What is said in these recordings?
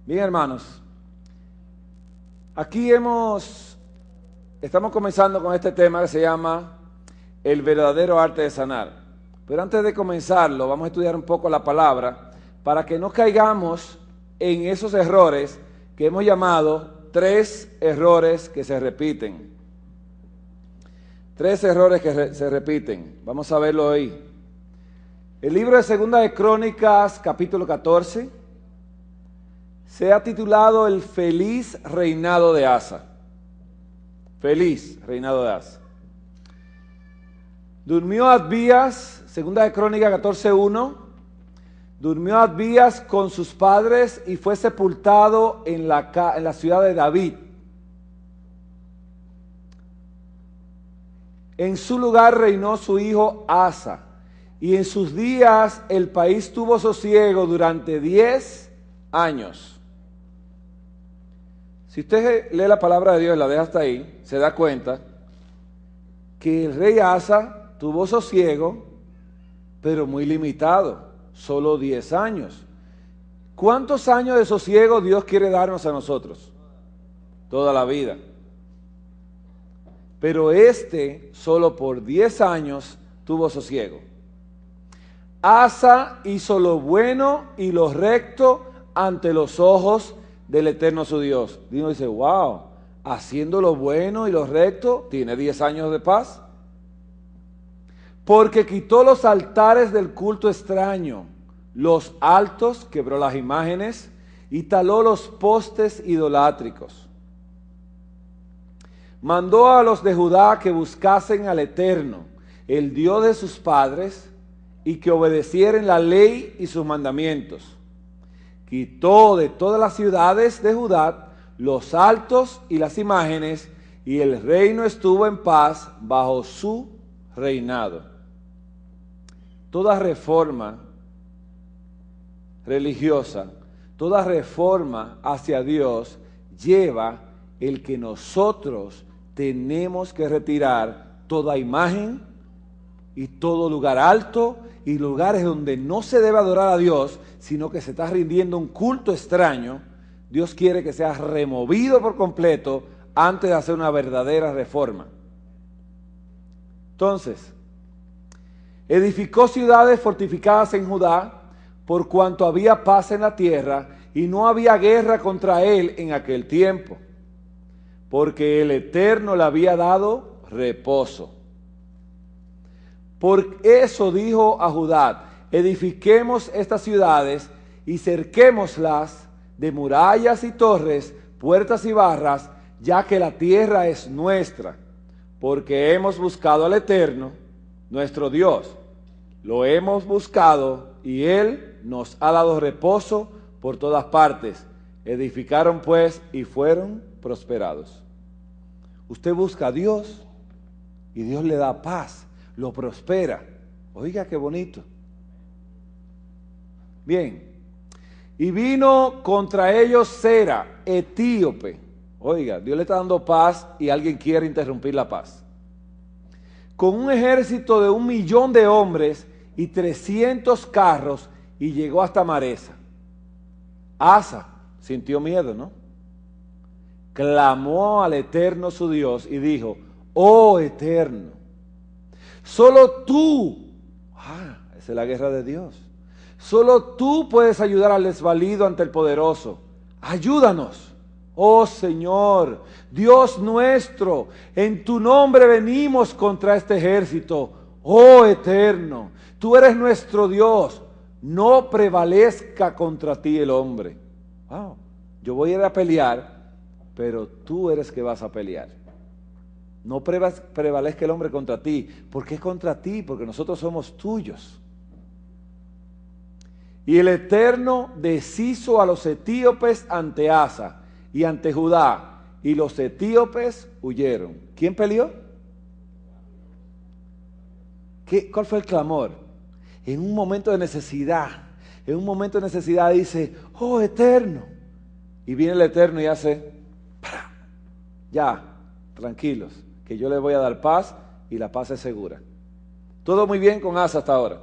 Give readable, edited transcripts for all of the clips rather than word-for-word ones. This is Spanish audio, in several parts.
Bien, hermanos, aquí estamos comenzando con este tema que se llama el verdadero arte de sanar. Pero antes de comenzarlo, vamos a estudiar un poco la palabra para que no caigamos en esos errores que hemos llamado 3 errores que se repiten. 3 errores que se repiten. Vamos a verlo hoy. El libro de Segunda de Crónicas, capítulo 14. Se ha titulado El feliz reinado de Asa. Feliz reinado de Asa. Durmió Abías, segunda de Crónicas 14:1. Durmió Abías con sus padres y fue sepultado en la ciudad de David. En su lugar reinó su hijo Asa, y en sus días el país tuvo sosiego durante 10 años. Si usted lee la palabra de Dios y la deja hasta ahí, se da cuenta que el rey Asa tuvo sosiego, pero muy limitado, solo 10 años. ¿Cuántos años de sosiego Dios quiere darnos a nosotros? Toda la vida. Pero solo por 10 años tuvo sosiego. Asa hizo lo bueno y lo recto ante los ojos del Eterno su Dios. Dios dice, wow, haciendo lo bueno y lo recto, tiene 10 años de paz. Porque quitó los altares del culto extraño, los altos, quebró las imágenes y taló los postes idolátricos. Mandó a los de Judá que buscasen al Eterno, el Dios de sus padres, y que obedecieran la ley y sus mandamientos. Quitó de todas las ciudades de Judá los altos y las imágenes, y el reino estuvo en paz bajo su reinado. Toda reforma religiosa, toda reforma hacia Dios lleva el que nosotros tenemos que retirar toda imagen y todo lugar alto y lugares donde no se debe adorar a Dios, sino que se está rindiendo un culto extraño. Dios quiere que sea removido por completo antes de hacer una verdadera reforma. Entonces, edificó ciudades fortificadas en Judá, por cuanto había paz en la tierra y no había guerra contra él en aquel tiempo, porque el Eterno le había dado reposo. Por eso dijo a Judá, edifiquemos estas ciudades y cerquémoslas de murallas y torres, puertas y barras, ya que la tierra es nuestra, porque hemos buscado al Eterno, nuestro Dios. Lo hemos buscado y Él nos ha dado reposo por todas partes. Edificaron pues y fueron prosperados. Usted busca a Dios y Dios le da paz. Lo prospera. Oiga, qué bonito. Bien. Y vino contra ellos Sera, etíope. Oiga, Dios le está dando paz y alguien quiere interrumpir la paz. Con un ejército de 1,000,000 de hombres y 300 carros, y llegó hasta Maresa. Asa sintió miedo, ¿no? Clamó al Eterno su Dios y dijo, oh Eterno, solo tú, esa es la guerra de Dios, solo tú puedes ayudar al desvalido ante el poderoso. Ayúdanos, oh Señor, Dios nuestro, en tu nombre venimos contra este ejército. Oh Eterno, tú eres nuestro Dios, no prevalezca contra ti el hombre. Wow, yo voy a ir a pelear, pero tú eres que vas a pelear. No prevalezca el hombre contra ti. ¿Por qué contra ti? Porque nosotros somos tuyos. Y el Eterno deshizo a los etíopes ante Asa y ante Judá, y los etíopes huyeron. ¿Quién peleó? ¿Cuál fue el clamor? En un momento de necesidad. En un momento de necesidad dice, oh Eterno. Y viene el Eterno y hace, ya, tranquilos, que yo les voy a dar paz y la paz es segura. Todo muy bien con Asa hasta ahora.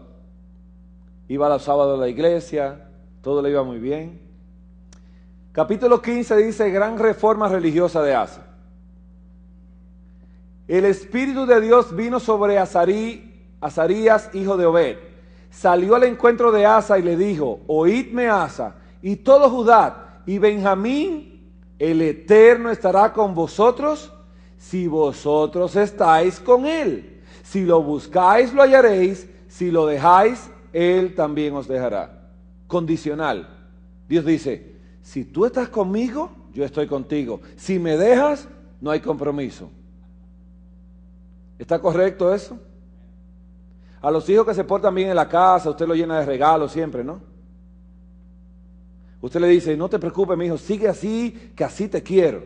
Iba los sábados a la iglesia, todo le iba muy bien. Capítulo 15 dice, gran reforma religiosa de Asa. El Espíritu de Dios vino sobre Azarías, hijo de Obed. Salió al encuentro de Asa y le dijo, oídme Asa, y todo Judá, y Benjamín, el Eterno estará con vosotros, si vosotros estáis con él. Si lo buscáis, lo hallaréis, si lo dejáis, él también os dejará. Condicional. Dios dice, si tú estás conmigo, yo estoy contigo. Si me dejas, no hay compromiso. ¿Está correcto eso? A los hijos que se portan bien en la casa, usted lo llena de regalos siempre, ¿no? Usted le dice, no te preocupes, mi hijo, sigue así, que así te quiero.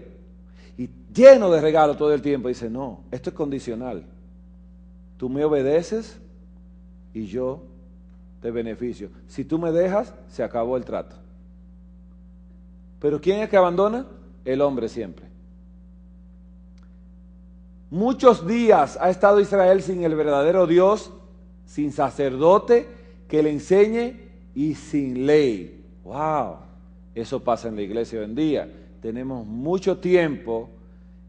Y lleno de regalos todo el tiempo. Dice, no, esto es condicional. Tú me obedeces y yo te beneficio. Si tú me dejas, se acabó el trato. Pero ¿quién es que abandona? El hombre siempre. Muchos días ha estado Israel sin el verdadero Dios, sin sacerdote que le enseñe y sin ley. ¡Wow! Eso pasa en la iglesia hoy en día. Tenemos mucho tiempo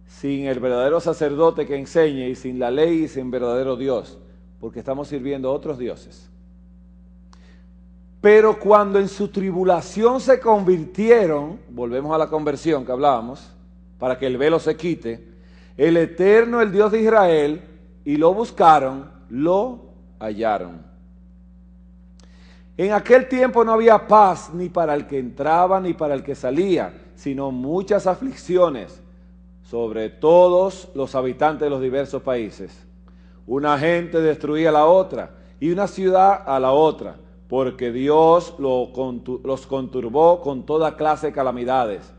sin el verdadero sacerdote que enseñe y sin la ley y sin verdadero Dios, porque estamos sirviendo a otros dioses. Pero cuando en su tribulación se convirtieron, volvemos a la conversión que hablábamos, para que el velo se quite, el Eterno, el Dios de Israel, y lo buscaron, lo hallaron. En aquel tiempo no había paz ni para el que entraba ni para el que salía, sino muchas aflicciones sobre todos los habitantes de los diversos países. Una gente destruía a la otra y una ciudad a la otra, porque Dios los conturbó con toda clase de calamidades.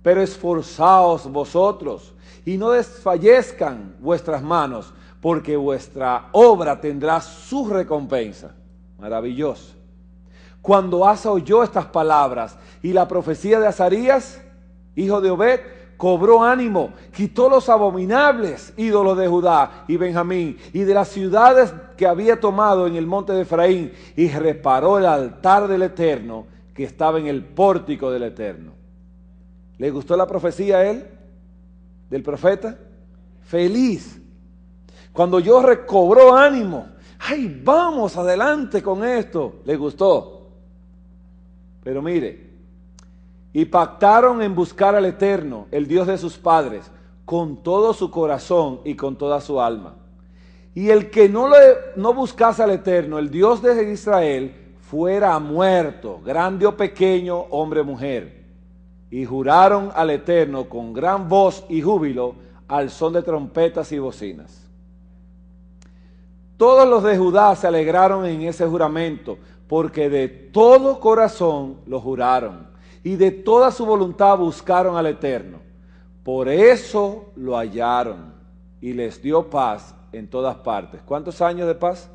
Pero esforzaos vosotros y no desfallezcan vuestras manos, porque vuestra obra tendrá su recompensa. Maravilloso. Cuando Asa oyó estas palabras y la profecía de Azarías, hijo de Obed, cobró ánimo, quitó los abominables ídolos de Judá y Benjamín y de las ciudades que había tomado en el monte de Efraín y reparó el altar del Eterno que estaba en el pórtico del Eterno. ¿Le gustó la profecía a él? ¿Del profeta? Feliz. Cuando yo recobró ánimo, ¡ay, vamos adelante con esto! ¿Le gustó? Pero mire, y pactaron en buscar al Eterno, el Dios de sus padres, con todo su corazón y con toda su alma. Y el que no buscase al Eterno, el Dios de Israel, fuera muerto, grande o pequeño, hombre o mujer. Y juraron al Eterno con gran voz y júbilo, al son de trompetas y bocinas. Todos los de Judá se alegraron en ese juramento, porque de todo corazón lo juraron, y de toda su voluntad buscaron al Eterno. Por eso lo hallaron, y les dio paz en todas partes. ¿Cuántos años de paz?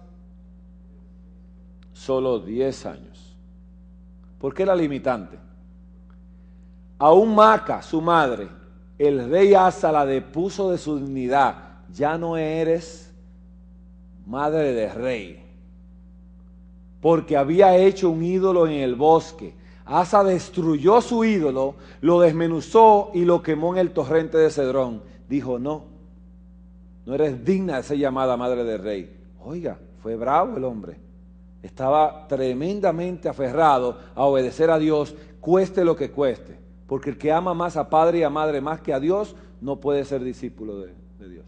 Solo 10 años. ¿Por qué la limitante? Aún Maca, su madre, el rey Asa la depuso de su dignidad. Ya no eres madre de rey, porque había hecho un ídolo en el bosque. Asa destruyó su ídolo, lo desmenuzó y lo quemó en el torrente de Cedrón. Dijo, no eres digna de ser llamada madre del rey. Oiga, fue bravo el hombre. Estaba tremendamente aferrado a obedecer a Dios, cueste lo que cueste. Porque el que ama más a padre y a madre más que a Dios, no puede ser discípulo de Dios.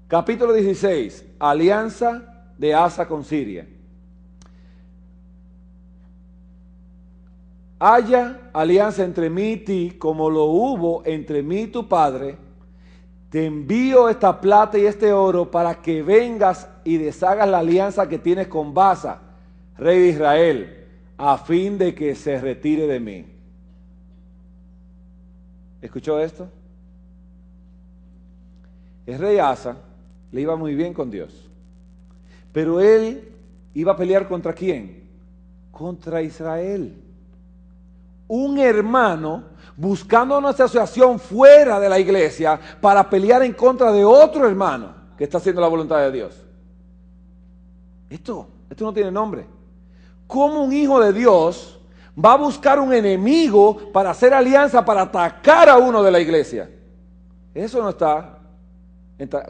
Capítulo 16, alianza de Asa con Siria. Haya alianza entre mí y ti, como lo hubo entre mí y tu padre. Te envío esta plata y este oro para que vengas y deshagas la alianza que tienes con Baasa, rey de Israel, a fin de que se retire de mí. ¿Escuchó esto? El rey Asa le iba muy bien con Dios, pero él iba a pelear ¿contra quién? Contra Israel. Un hermano buscando una asociación fuera de la iglesia para pelear en contra de otro hermano que está haciendo la voluntad de Dios. Esto no tiene nombre. ¿Cómo un hijo de Dios Va a buscar un enemigo para hacer alianza, para atacar a uno de la iglesia. Eso no está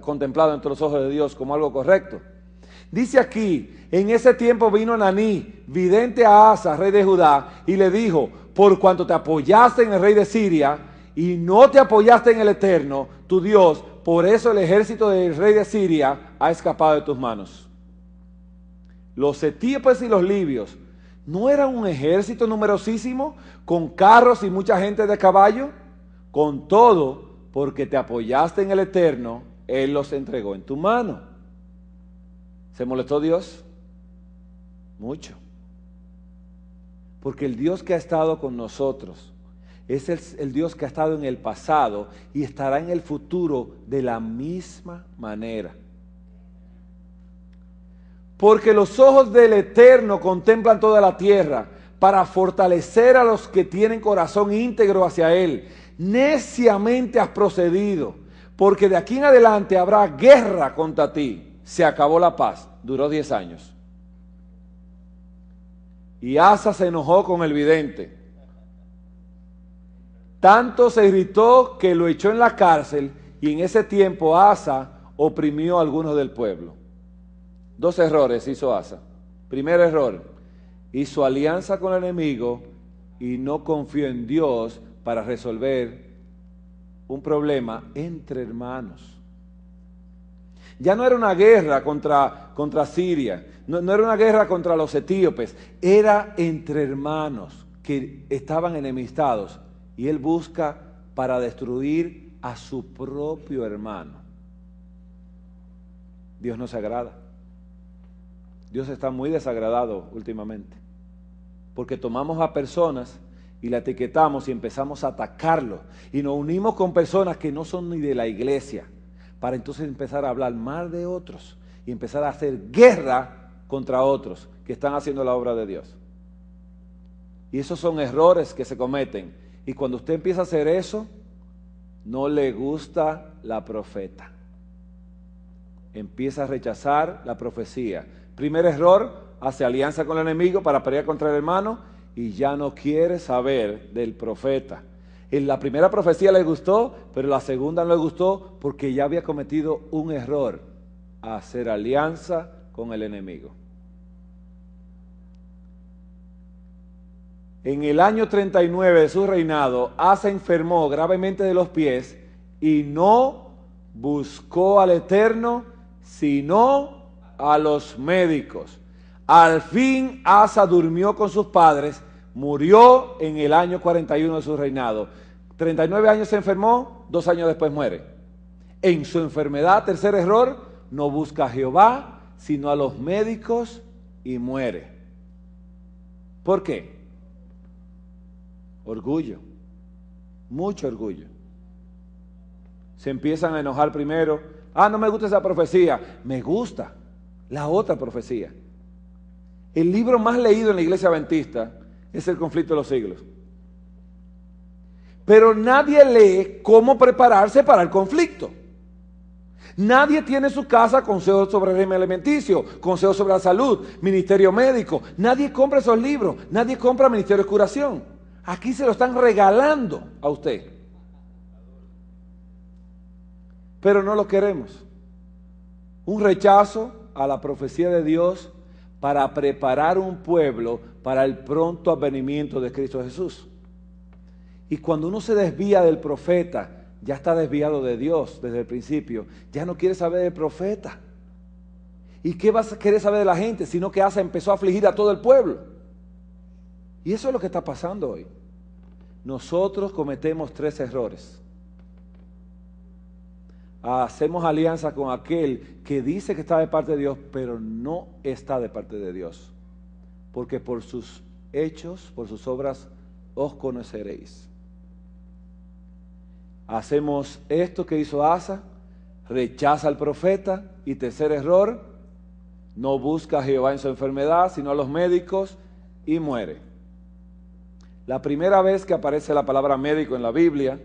contemplado entre los ojos de Dios como algo correcto. Dice aquí, en ese tiempo vino Ananí, vidente a Asa, rey de Judá, y le dijo, por cuanto te apoyaste en el rey de Siria y no te apoyaste en el Eterno, tu Dios, por eso el ejército del rey de Siria ha escapado de tus manos. Los etíopes y los libios no eran un ejército numerosísimo con carros y mucha gente de caballo. Con todo, porque te apoyaste en el Eterno, Él los entregó en tu mano. ¿Se molestó Dios? Mucho. Porque el Dios que ha estado con nosotros es el Dios que ha estado en el pasado y estará en el futuro de la misma manera. Porque los ojos del Eterno contemplan toda la tierra para fortalecer a los que tienen corazón íntegro hacia Él. Neciamente has procedido, porque de aquí en adelante habrá guerra contra ti. Se acabó la paz, duró 10 años. Y Asa se enojó con el vidente. Tanto se irritó que lo echó en la cárcel, y en ese tiempo Asa oprimió a algunos del pueblo. 2 errores hizo Asa. Primer error, hizo alianza con el enemigo y no confió en Dios para resolver un problema entre hermanos. Ya no era una guerra contra Siria, no era una guerra contra los etíopes, era entre hermanos que estaban enemistados y él busca para destruir a su propio hermano. Dios no se agrada. Dios está muy desagradado últimamente, porque tomamos a personas y la etiquetamos y empezamos a atacarlo, y nos unimos con personas que no son ni de la iglesia, para entonces empezar a hablar mal de otros y empezar a hacer guerra contra otros que están haciendo la obra de Dios. Y esos son errores que se cometen, y cuando usted empieza a hacer eso, no le gusta la profeta. Empieza a rechazar la profecía. Primer error, hace alianza con el enemigo para pelear contra el hermano y ya no quiere saber del profeta. En la primera profecía le gustó, pero la segunda no le gustó porque ya había cometido un error, hacer alianza con el enemigo. En el año 39 de su reinado, Asa enfermó gravemente de los pies y no buscó al Eterno, sino a los médicos. Al fin Asa durmió con sus padres, murió en el año 41 de su reinado. 39 años se enfermó, 2 años después muere. En su enfermedad, tercer error, no busca a Jehová, sino a los médicos y muere. ¿Por qué? Orgullo, mucho orgullo. Se empiezan a enojar primero. No me gusta esa profecía. Me gusta la otra profecía. El libro más leído en la iglesia adventista es El conflicto de los siglos. Pero nadie lee cómo prepararse para el conflicto. Nadie tiene en su casa consejos sobre el régimen alimenticio, consejos sobre la salud, ministerio médico. Nadie compra esos libros. Nadie compra ministerio de curación. Aquí se lo están regalando a usted. Pero no lo queremos. Un rechazo a la profecía de Dios para preparar un pueblo para el pronto advenimiento de Cristo Jesús. Y cuando uno se desvía del profeta, ya está desviado de Dios desde el principio, ya no quiere saber del profeta. ¿Y qué vas a querer saber de la gente? Sino que Asa empezó a afligir a todo el pueblo. Y eso es lo que está pasando hoy. Nosotros cometemos 3 errores. Hacemos alianza con aquel que dice que está de parte de Dios, pero no está de parte de Dios. Porque por sus hechos, por sus obras, os conoceréis. Hacemos esto que hizo Asa, rechaza al profeta, y tercer error, no busca a Jehová en su enfermedad, sino a los médicos, y muere. La primera vez que aparece la palabra médico en la Biblia,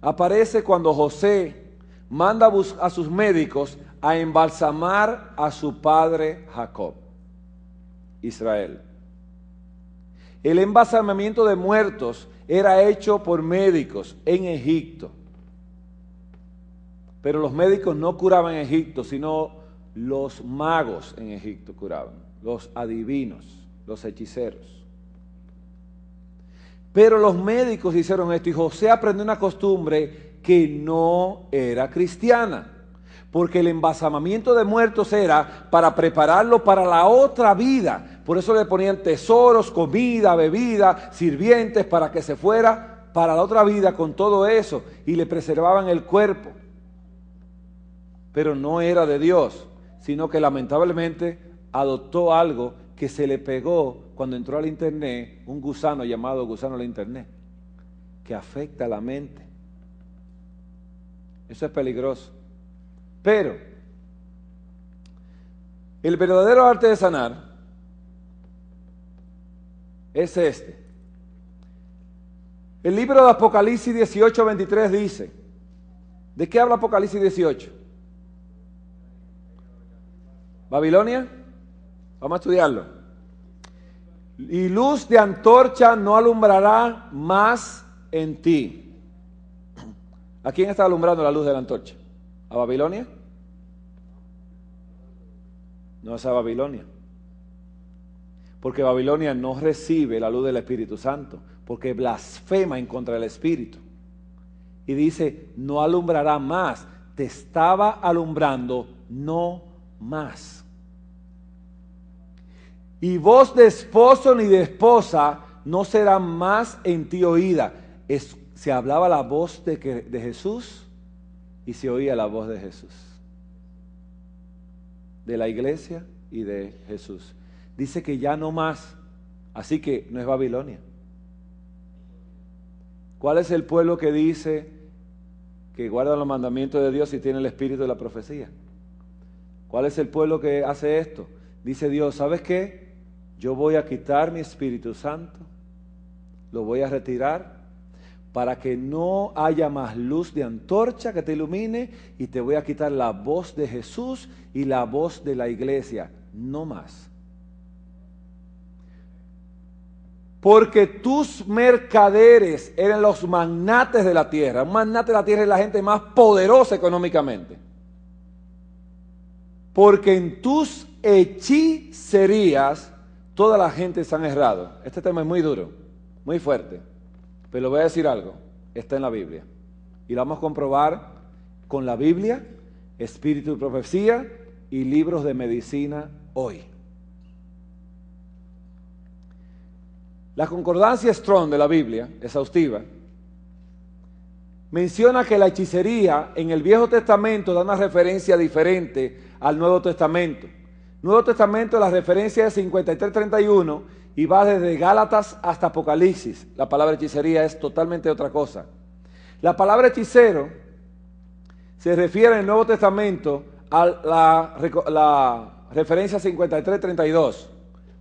aparece cuando José manda a sus médicos a embalsamar a su padre Jacob, Israel. El embalsamamiento de muertos era hecho por médicos en Egipto. Pero los médicos no curaban en Egipto, sino los magos en Egipto curaban, los adivinos, los hechiceros. Pero los médicos hicieron esto y José aprendió una costumbre que no era cristiana, porque el embalsamamiento de muertos era para prepararlo para la otra vida. Por eso le ponían tesoros, comida, bebida, sirvientes para que se fuera para la otra vida con todo eso y le preservaban el cuerpo. Pero no era de Dios, sino que lamentablemente adoptó algo que se le pegó cuando entró al internet, un gusano llamado gusano del internet, que afecta a la mente. Eso es peligroso. Pero el verdadero arte de sanar es este. El libro de Apocalipsis 18:23 dice, ¿de qué habla Apocalipsis 18? ¿Babilonia? Vamos a estudiarlo. Y luz de antorcha no alumbrará más en ti. ¿A quién está alumbrando la luz de la antorcha? ¿A Babilonia? No es a Babilonia. Porque Babilonia no recibe la luz del Espíritu Santo, porque blasfema en contra del Espíritu. Y dice, no alumbrará más. Te estaba alumbrando, no más. Y voz de esposo ni de esposa no será más en ti oída. Se hablaba la voz de Jesús y se oía la voz de Jesús. De la iglesia y de Jesús. Dice que ya no más. Así que no es Babilonia. ¿Cuál es el pueblo que dice que guarda los mandamientos de Dios y tiene el espíritu de la profecía? ¿Cuál es el pueblo que hace esto? Dice Dios, ¿sabes qué? Yo voy a quitar mi Espíritu Santo, lo voy a retirar para que no haya más luz de antorcha que te ilumine y te voy a quitar la voz de Jesús y la voz de la iglesia, no más. Porque tus mercaderes eran los magnates de la tierra. Un magnate de la tierra es la gente más poderosa económicamente. Porque en tus hechicerías toda la gente se han errado. Este tema es muy duro, muy fuerte. Pero le voy a decir algo, está en la Biblia. Y lo vamos a comprobar con la Biblia, Espíritu y Profecía y libros de medicina hoy. La concordancia Strong de la Biblia, exhaustiva, menciona que la hechicería en el Viejo Testamento da una referencia diferente al Nuevo Testamento. Nuevo Testamento, la referencia es 53:31 y va desde Gálatas hasta Apocalipsis. La palabra hechicería es totalmente otra cosa. La palabra hechicero se refiere en el Nuevo Testamento a la referencia 53:32.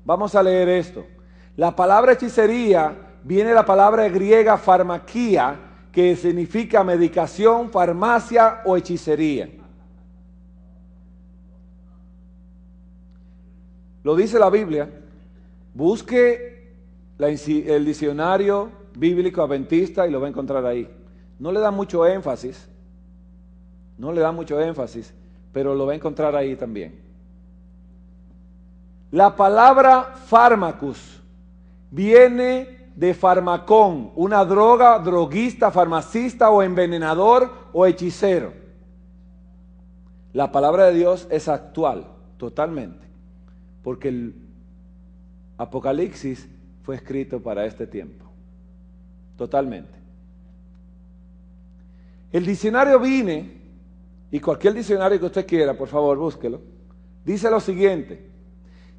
Vamos a leer esto. La palabra hechicería viene de la palabra griega farmaquía, que significa medicación, farmacia o hechicería. Lo dice la Biblia. Busque el diccionario bíblico adventista y lo va a encontrar ahí. No le da mucho énfasis, pero lo va a encontrar ahí también. La palabra fármacos viene de farmacón, una droga, droguista, farmacista o envenenador o hechicero. La palabra de Dios es actual, totalmente, porque el Apocalipsis fue escrito para este tiempo, totalmente. El diccionario Vine, y cualquier diccionario que usted quiera, por favor, búsquelo, dice lo siguiente,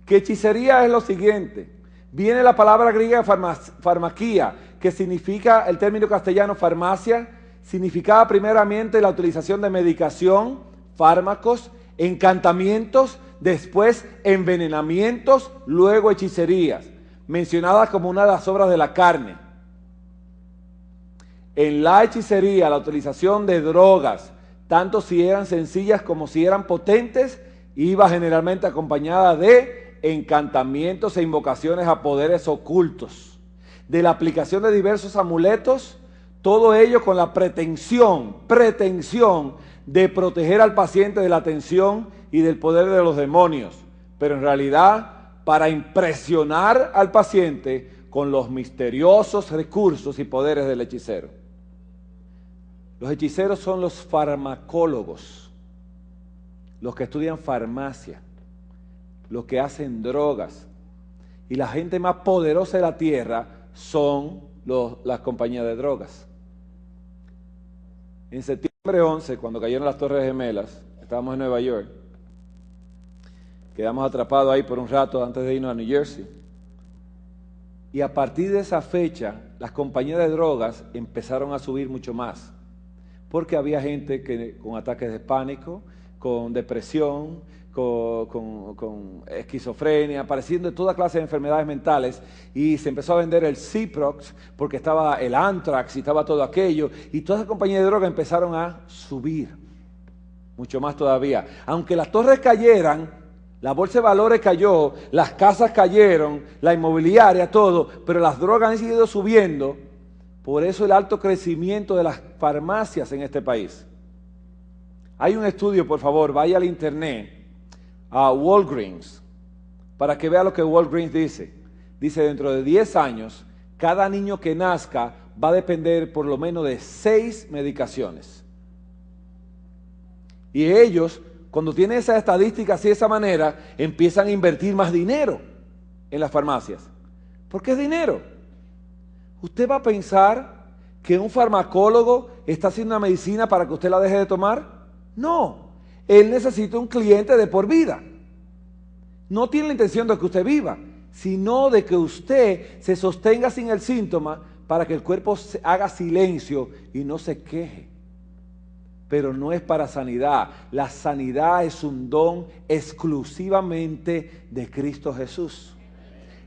que hechicería es lo siguiente. Viene la palabra griega farmaquía, que significa, el término castellano farmacia, significaba primeramente la utilización de medicación, fármacos, encantamientos, después envenenamientos, luego hechicerías, mencionadas como una de las obras de la carne. En la hechicería, la utilización de drogas, tanto si eran sencillas como si eran potentes, iba generalmente acompañada de encantamientos e invocaciones a poderes ocultos. de la aplicación de diversos amuletos, todo ello con la pretensión de proteger al paciente de la tensión y del poder de los demonios, pero en realidad para impresionar al paciente con los misteriosos recursos y poderes del hechicero. Los hechiceros son los farmacólogos, los que estudian farmacia, los que hacen drogas, y la gente más poderosa de la tierra son las compañías de drogas. En septiembre 11, cuando cayeron las Torres Gemelas, estábamos en Nueva York, quedamos atrapados ahí por un rato antes de irnos a New Jersey, y a partir de esa fecha, las compañías de drogas empezaron a subir mucho más, porque había gente con ataques de pánico, con depresión, con esquizofrenia, apareciendo de toda clase de enfermedades mentales, y se empezó a vender el Ciprox porque estaba el Anthrax y estaba todo aquello, y todas las compañías de droga empezaron a subir mucho más todavía. Aunque las torres cayeran, la bolsa de valores cayó, las casas cayeron, la inmobiliaria, todo, pero las drogas han seguido subiendo. Por eso el alto crecimiento de las farmacias en este país. Hay un estudio, por favor, vaya al internet, a Walgreens, para que vea lo que Walgreens dice. Dice, dentro de 10 años, cada niño que nazca va a depender por lo menos de 6 medicaciones. Y ellos, cuando tienen esas estadísticas así de esa manera, empiezan a invertir más dinero en las farmacias. ¿Por qué es dinero? ¿Usted va a pensar que un farmacólogo está haciendo una medicina para que usted la deje de tomar? No. Él necesita un cliente de por vida. No tiene la intención de que usted viva, sino de que usted se sostenga sin el síntoma para que el cuerpo haga silencio y no se queje. Pero no es para sanidad. La sanidad es un don exclusivamente de Cristo Jesús.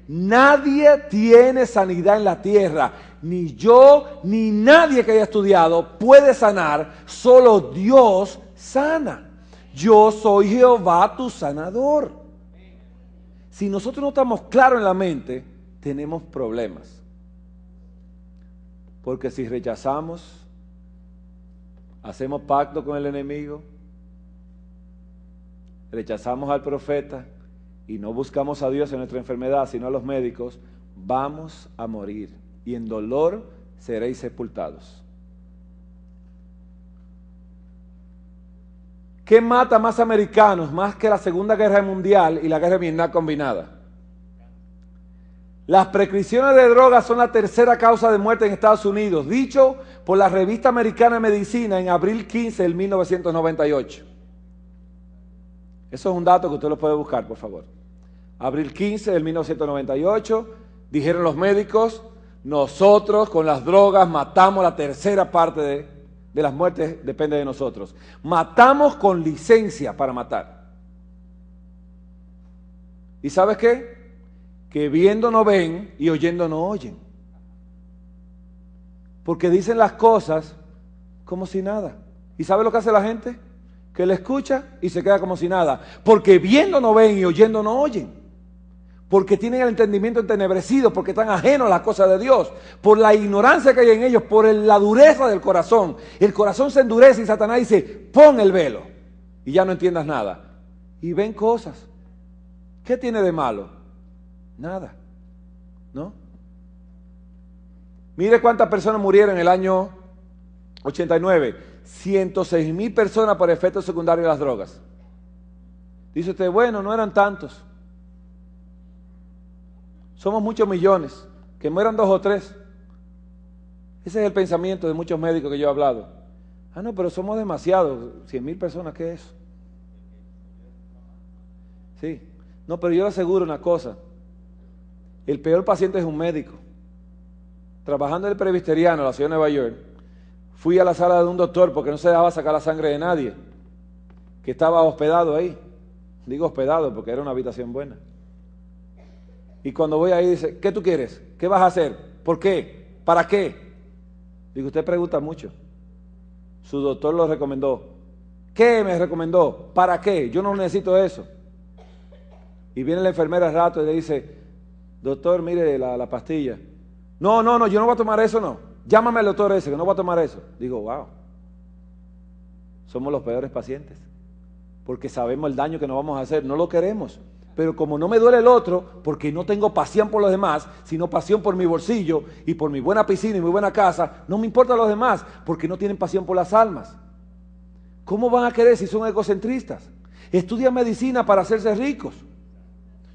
Nadie tiene sanidad en la tierra, ni yo, ni nadie que haya estudiado puede sanar, solo Dios sana. Yo soy Jehová tu sanador. Si nosotros no estamos claros en la mente, tenemos problemas. Porque si rechazamos, hacemos pacto con el enemigo, rechazamos al profeta y no buscamos a Dios en nuestra enfermedad, sino a los médicos, vamos a morir y en dolor seréis sepultados. ¿Qué mata más americanos, más que la Segunda Guerra Mundial y la Guerra de Vietnam combinada? Las prescripciones de drogas son la tercera causa de muerte en Estados Unidos, dicho por la Revista Americana de Medicina en abril 15 del 1998. Eso es un dato que usted lo puede buscar, por favor. Abril 15 del 1998, dijeron los médicos, nosotros con las drogas matamos la tercera parte de las muertes, depende de nosotros. Matamos con licencia para matar. ¿Y sabes qué? Que viendo no ven y oyendo no oyen. Porque dicen las cosas como si nada. ¿Y sabe lo que hace la gente? Que le escucha y se queda como si nada. Porque viendo no ven y oyendo no oyen. Porque tienen el entendimiento entenebrecido, porque están ajenos a las cosas de Dios, por la ignorancia que hay en ellos, por la dureza del corazón. El corazón se endurece y Satanás dice, pon el velo y ya no entiendas nada. Y ven cosas. ¿Qué tiene de malo? Nada, ¿no? Mire cuántas personas murieron en el año 89. 106,000 personas por efectos secundarios de las drogas. Dice usted, bueno, no eran tantos. Somos muchos millones, que mueran 2 o 3. Ese es el pensamiento de muchos médicos que yo he hablado. Ah, no, pero somos demasiados. 100,000 personas, ¿qué es eso? Sí. No, pero yo le aseguro una cosa. El peor paciente es un médico. Trabajando en el Presbiteriano, en la ciudad de Nueva York, fui a la sala de un doctor porque no se dejaba sacar la sangre de nadie, que estaba hospedado ahí. Digo hospedado porque era una habitación buena. Y cuando voy ahí dice, ¿qué tú quieres? ¿Qué vas a hacer? ¿Por qué? ¿Para qué? Digo, usted pregunta mucho. Su doctor lo recomendó. ¿Qué me recomendó? ¿Para qué? Yo no necesito eso. Y viene la enfermera al rato y le dice, doctor, mire la pastilla. No, yo no voy a tomar eso, no. Llámame al doctor ese, que no voy a tomar eso. Digo, wow, somos los peores pacientes, porque sabemos el daño que nos vamos a hacer, no lo queremos. Pero como no me duele el otro, porque no tengo pasión por los demás, sino pasión por mi bolsillo y por mi buena piscina y mi buena casa, no me importan los demás, porque no tienen pasión por las almas. ¿Cómo van a querer si son egocentristas? Estudian medicina para hacerse ricos.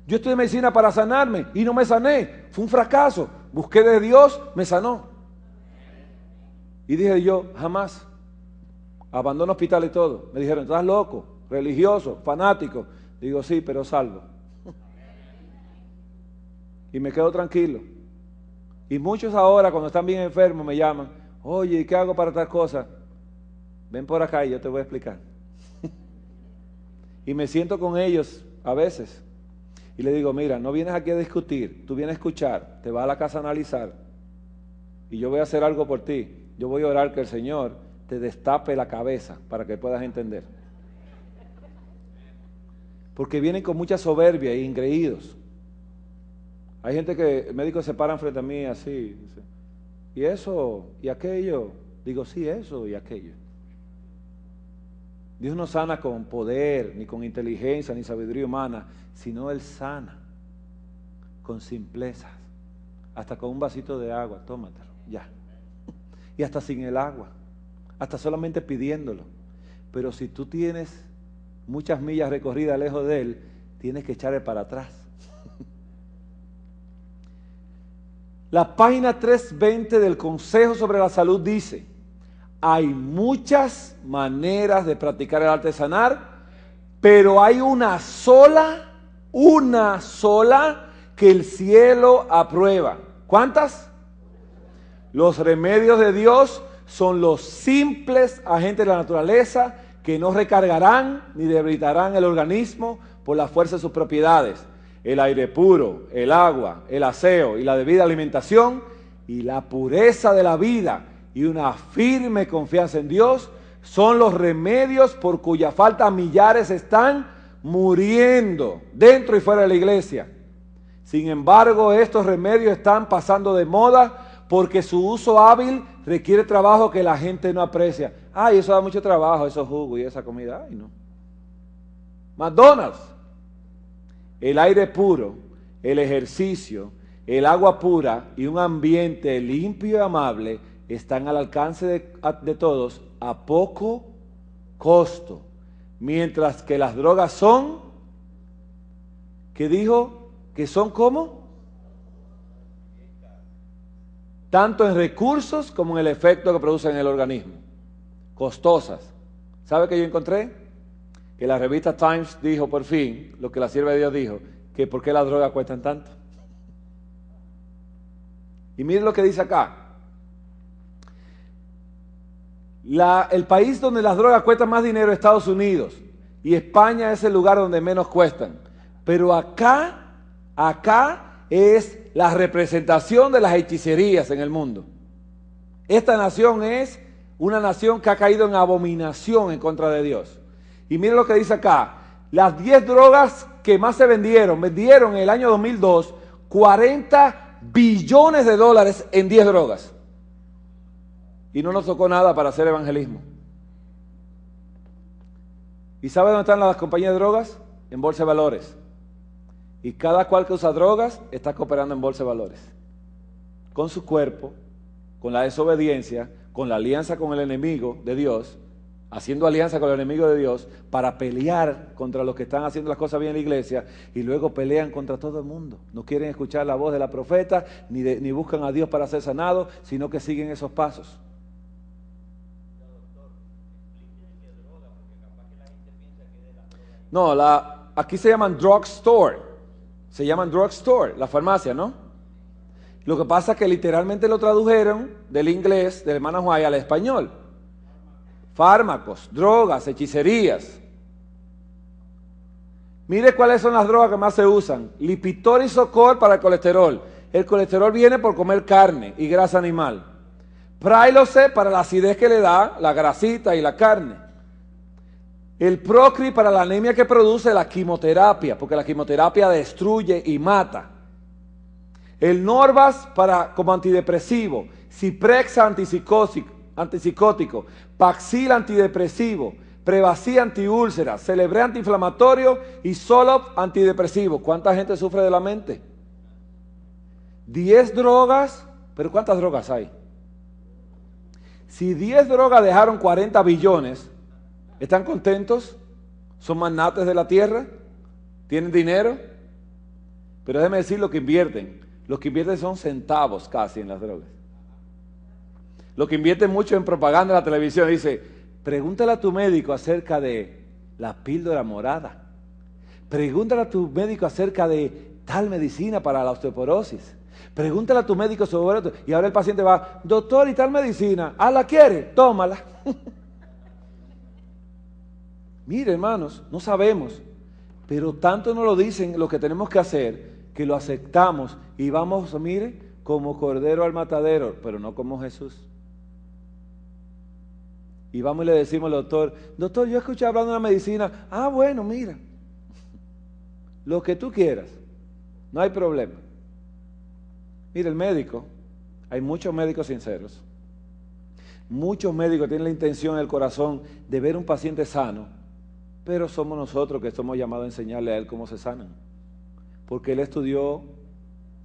Yo estudié medicina para sanarme y no me sané. Fue un fracaso. Busqué de Dios, me sanó. Y dije yo, jamás. Abandono hospital y todo. Me dijeron, estás loco, religioso, fanático. Digo, sí, pero salvo. Y me quedo tranquilo. Y muchos ahora, cuando están bien enfermos, me llaman. Oye, ¿y qué hago para tal cosa? Ven por acá y yo te voy a explicar. Y me siento con ellos a veces. Y le digo, mira, no vienes aquí a discutir, tú vienes a escuchar, te vas a la casa a analizar. Y yo voy a hacer algo por ti. Yo voy a orar que el Señor te destape la cabeza para que puedas entender. Porque vienen con mucha soberbia e ingreídos. Hay gente que, médicos se paran frente a mí así. Dice, ¿y eso? ¿Y aquello? Digo, sí, eso y aquello. Dios no sana con poder, ni con inteligencia, ni sabiduría humana, sino Él sana con simplezas. Hasta con un vasito de agua, tómatelo, ya. Y hasta sin el agua, hasta solamente pidiéndolo. Pero si tú tienes muchas millas recorridas lejos de Él, tienes que echarle para atrás. La página 320 del Consejo sobre la Salud dice, hay muchas maneras de practicar el arte de sanar, pero hay una sola que el cielo aprueba. ¿Cuántas? Los remedios de Dios son los simples agentes de la naturaleza que no recargarán ni debilitarán el organismo por la fuerza de sus propiedades. El aire puro, el agua, el aseo y la debida alimentación y la pureza de la vida y una firme confianza en Dios son los remedios por cuya falta millares están muriendo dentro y fuera de la iglesia. Sin embargo, estos remedios están pasando de moda porque su uso hábil requiere trabajo que la gente no aprecia. Ay, eso da mucho trabajo, esos jugos y esa comida. Ay, no. McDonald's. El aire puro, el ejercicio, el agua pura y un ambiente limpio y amable están al alcance de todos a poco costo, mientras que las drogas son, ¿qué dijo? Que son ¿cómo? Tanto en recursos como en el efecto que producen en el organismo. Costosas. ¿Sabe qué yo encontré? Que la revista Times dijo por fin, lo que la sierva de Dios dijo, que por qué las drogas cuestan tanto. Y miren lo que dice acá. El país donde las drogas cuestan más dinero es Estados Unidos, y España es el lugar donde menos cuestan. Pero acá es la representación de las hechicerías en el mundo. Esta nación es una nación que ha caído en abominación en contra de Dios. Y miren lo que dice acá, las 10 drogas que más se vendieron en el año 2002, 40 billones de dólares en 10 drogas. Y no nos tocó nada para hacer evangelismo. ¿Y sabe dónde están las compañías de drogas? En bolsa de valores. Y cada cual que usa drogas está cooperando en bolsa de valores. Con su cuerpo, con la desobediencia, con la alianza con el enemigo de Dios, haciendo alianza con el enemigo de Dios para pelear contra los que están haciendo las cosas bien en la iglesia y luego pelean contra todo el mundo. No quieren escuchar la voz de la profeta ni buscan a Dios para ser sanados, sino que siguen esos pasos. No, aquí se llaman drugstore. Se llaman drugstore, la farmacia, ¿no? Lo que pasa es que literalmente lo tradujeron del inglés, del hermano Juan, al español. Fármacos, drogas, hechicerías. Mire cuáles son las drogas que más se usan. Lipitor y Zocor para el colesterol. El colesterol viene por comer carne y grasa animal. Prilosec para la acidez que le da la grasita y la carne. El Procri para la anemia que produce la quimioterapia, porque la quimioterapia destruye y mata. El Norvas como antidepresivo, Ciprexa antipsicótico, Paxil antidepresivo, Prevacid antiúlceras, Celebré antiinflamatorio y Zoloft antidepresivo. ¿Cuánta gente sufre de la mente? 10 drogas, pero ¿cuántas drogas hay? Si 10 drogas dejaron 40 billones, ¿están contentos? ¿Son magnates de la tierra? ¿Tienen dinero? Pero déjeme decir lo que invierten. Los que invierten son centavos casi en las drogas. Los que invierten mucho en propaganda en la televisión, dice, pregúntale a tu médico acerca de la píldora morada. Pregúntale a tu médico acerca de tal medicina para la osteoporosis. Pregúntale a tu médico sobre esto. Y ahora el paciente va, doctor, ¿y tal medicina? Ah, ¿la quiere? Tómala. Mire, hermanos, no sabemos. Pero tanto nos lo dicen lo que tenemos que hacer, que lo aceptamos y vamos, mire, como cordero al matadero, pero no como Jesús. Y vamos y le decimos al doctor, doctor, yo escuché hablando de una medicina. Ah, bueno, mira, lo que tú quieras, no hay problema. Mire, el médico, hay muchos médicos sinceros. Muchos médicos tienen la intención en el corazón de ver un paciente sano, pero somos nosotros que somos llamados a enseñarle a él cómo se sanan. Porque él estudió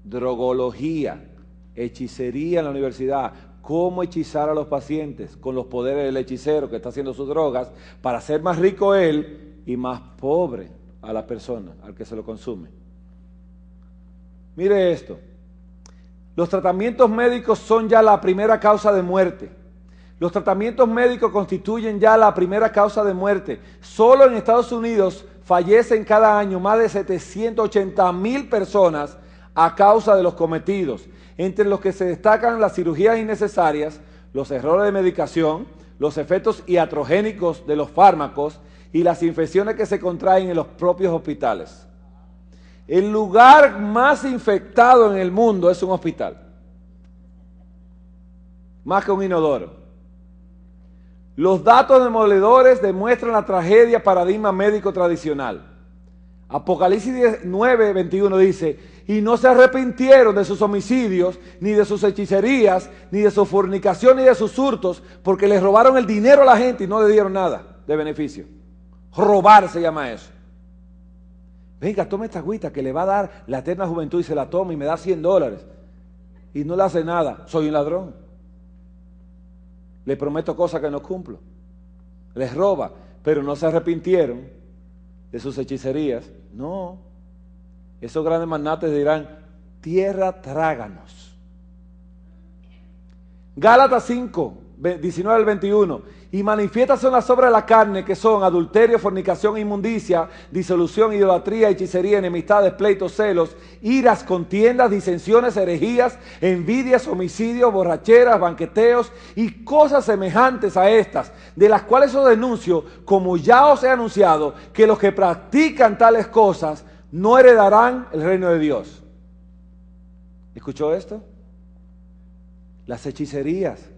drogología, hechicería en la universidad, cómo hechizar a los pacientes con los poderes del hechicero que está haciendo sus drogas para hacer más rico él y más pobre a la persona, al que se lo consume. Mire esto. Los tratamientos médicos son ya la primera causa de muerte. Los tratamientos médicos constituyen ya la primera causa de muerte. Solo en Estados Unidos fallecen cada año más de 780,000 personas a causa de los cometidos, entre los que se destacan las cirugías innecesarias, los errores de medicación, los efectos iatrogénicos de los fármacos y las infecciones que se contraen en los propios hospitales. El lugar más infectado en el mundo es un hospital, más que un inodoro. Los datos demoledores demuestran la tragedia paradigma médico tradicional. Apocalipsis 9:21 dice, y no se arrepintieron de sus homicidios, ni de sus hechicerías, ni de su fornicación, ni de sus hurtos, porque les robaron el dinero a la gente y no le dieron nada de beneficio. Robar se llama eso. Venga, tome esta agüita que le va a dar la eterna juventud y se la toma y me da $100 y no le hace nada. Soy un ladrón. Le prometo cosas que no cumplo. Les roba, pero no se arrepintieron de sus hechicerías. No. Esos grandes magnates dirán, tierra, tráganos. Gálatas 5, 19 al 21. Y manifiestas son las obras de la carne, que son adulterio, fornicación, inmundicia, disolución, idolatría, hechicería, enemistades, pleitos, celos, iras, contiendas, disensiones, herejías, envidias, homicidios, borracheras, banqueteos y cosas semejantes a estas, de las cuales os denuncio, como ya os he anunciado, que los que practican tales cosas no heredarán el reino de Dios. ¿Escuchó esto? Las hechicerías.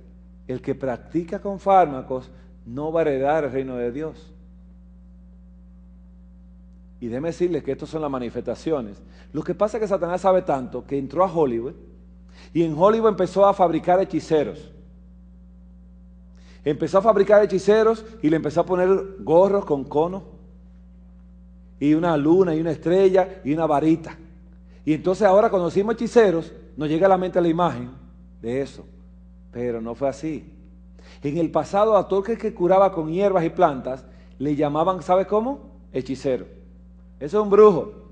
El que practica con fármacos no va a heredar el reino de Dios. Y déjeme decirles que estas son las manifestaciones. Lo que pasa es que Satanás sabe tanto que entró a Hollywood y en Hollywood empezó a fabricar hechiceros. Empezó a fabricar hechiceros y le empezó a poner gorros con conos y una luna y una estrella y una varita. Y entonces ahora cuando decimos hechiceros nos llega a la mente la imagen de eso. Pero no fue así. En el pasado a todo el que curaba con hierbas y plantas le llamaban, ¿sabe cómo? Hechicero. Eso es un brujo.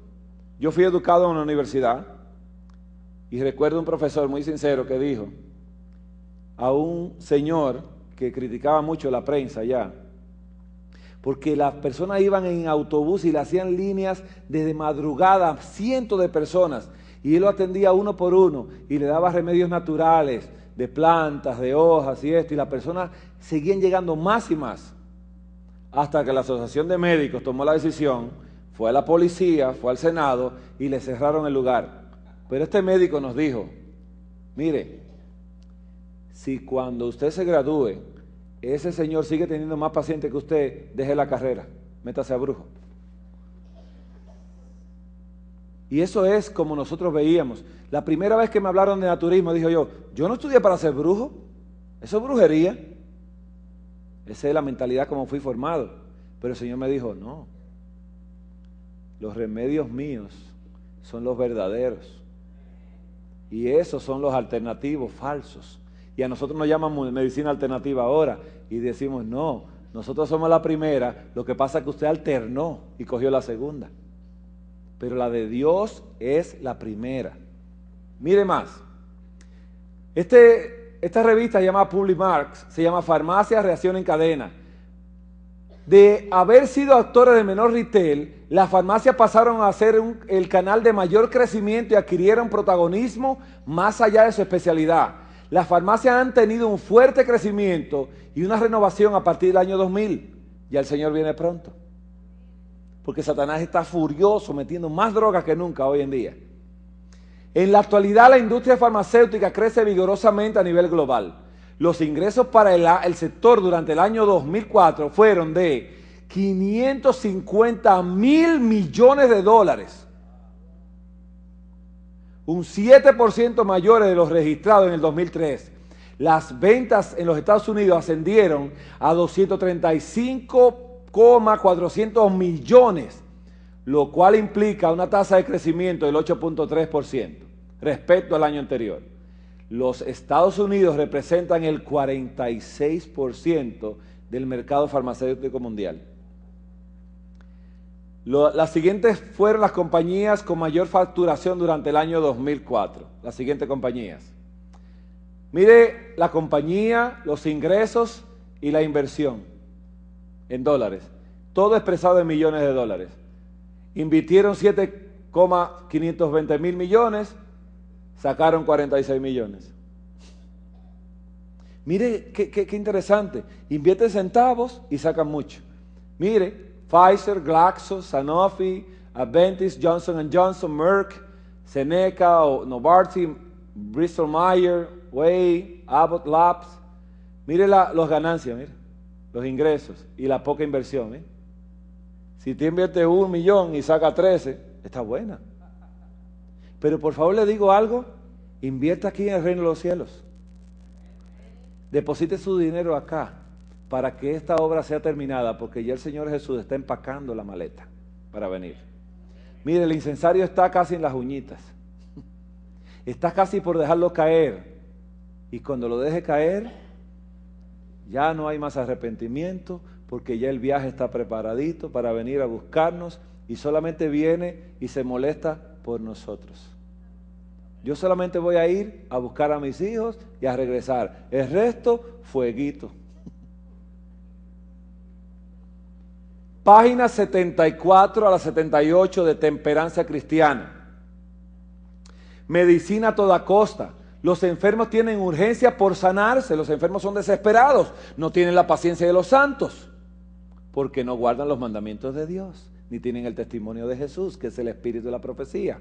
Yo fui educado en una universidad y recuerdo un profesor muy sincero que dijo a un señor que criticaba mucho la prensa ya, porque las personas iban en autobús y le hacían líneas desde madrugada, cientos de personas, y él lo atendía uno por uno y le daba remedios naturales, de plantas, de hojas y esto, y las personas seguían llegando más y más, hasta que la Asociación de Médicos tomó la decisión, fue a la policía, fue al Senado y le cerraron el lugar. Pero este médico nos dijo, mire, si cuando usted se gradúe, ese señor sigue teniendo más pacientes que usted, deje la carrera, métase a brujo. Y eso es como nosotros veíamos. La primera vez que me hablaron de naturismo, dije yo no estudié para ser brujo. Eso es brujería. Esa es la mentalidad como fui formado. Pero el Señor me dijo, no. Los remedios míos son los verdaderos. Y esos son los alternativos, falsos. Y a nosotros nos llaman medicina alternativa ahora. Y decimos, no, nosotros somos la primera. Lo que pasa es que usted alternó y cogió la segunda. Pero la de Dios es la primera. Mire más. Esta revista llamada Publimarks se llama Farmacia Reacción en Cadena. De haber sido actores de menor retail, las farmacias pasaron a ser el canal de mayor crecimiento y adquirieron protagonismo más allá de su especialidad. Las farmacias han tenido un fuerte crecimiento y una renovación a partir del año 2000. Ya el Señor viene pronto. Porque Satanás está furioso metiendo más drogas que nunca hoy en día. En la actualidad la industria farmacéutica crece vigorosamente a nivel global. Los ingresos para el sector durante el año 2004 fueron de 550.000 millones de dólares. Un 7% mayores de los registrados en el 2003. Las ventas en los Estados Unidos ascendieron a 235,400 millones, lo cual implica una tasa de crecimiento del 8.3% respecto al año anterior. Los Estados Unidos representan el 46% del mercado farmacéutico mundial. Las siguientes fueron las compañías con mayor facturación durante el año 2004. Las siguientes compañías. Mire la compañía, los ingresos y la inversión en dólares. Todo expresado en millones de dólares. Invirtieron 7,520 mil millones. Sacaron 46 millones. Mire qué interesante. Invierten centavos y sacan mucho. Mire, Pfizer, Glaxo, Sanofi, Aventis, Johnson & Johnson, Merck, Seneca, Novartis, Bristol Myers, Way, Abbott Labs. Mire las ganancias, mire, los ingresos y la poca inversión. ¿Eh? Si te invierte 1 millón y saca 13, está buena. Pero por favor le digo algo, invierta aquí en el reino de los cielos. Deposite su dinero acá para que esta obra sea terminada, porque ya el Señor Jesús está empacando la maleta para venir. Mire, el incensario está casi en las uñitas. Está casi por dejarlo caer. Y cuando lo deje caer, ya no hay más arrepentimiento, porque ya el viaje está preparadito para venir a buscarnos y solamente viene y se molesta por nosotros. Yo solamente voy a ir a buscar a mis hijos y a regresar. El resto, fueguito. Páginas 74 a la 78 de Temperancia Cristiana. Medicina a toda costa. Los enfermos tienen urgencia por sanarse. Los enfermos son desesperados. No tienen la paciencia de los santos. Porque no guardan los mandamientos de Dios. Ni tienen el testimonio de Jesús, que es el espíritu de la profecía.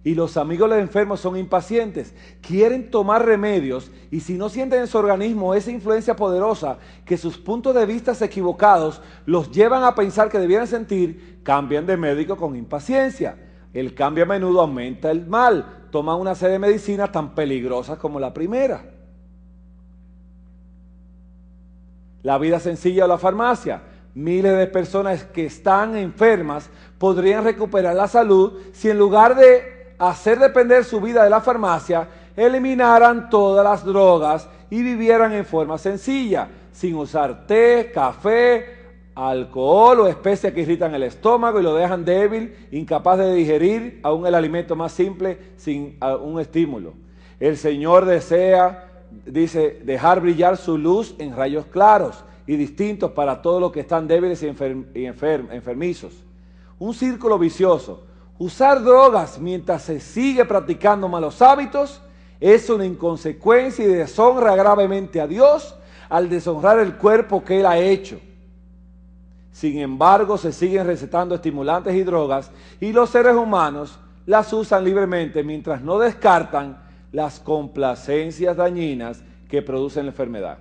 Y los amigos de los enfermos son impacientes, quieren tomar remedios y si no sienten en su organismo esa influencia poderosa que sus puntos de vista equivocados los llevan a pensar que debieran sentir, cambian de médico con impaciencia. El cambio a menudo aumenta el mal, toman una serie de medicinas tan peligrosas como la primera. La vida sencilla o la farmacia. Miles de personas que están enfermas podrían recuperar la salud si en lugar de hacer depender su vida de la farmacia, eliminaran todas las drogas y vivieran en forma sencilla, sin usar té, café, alcohol o especias que irritan el estómago y lo dejan débil, incapaz de digerir aún el alimento más simple sin un estímulo. El Señor desea, dice, dejar brillar su luz en rayos claros y distintos para todos los que están débiles y enfermizos. Un círculo vicioso. Usar drogas mientras se sigue practicando malos hábitos es una inconsecuencia y deshonra gravemente a Dios al deshonrar el cuerpo que Él ha hecho. Sin embargo, se siguen recetando estimulantes y drogas y los seres humanos las usan libremente mientras no descartan las complacencias dañinas que producen la enfermedad.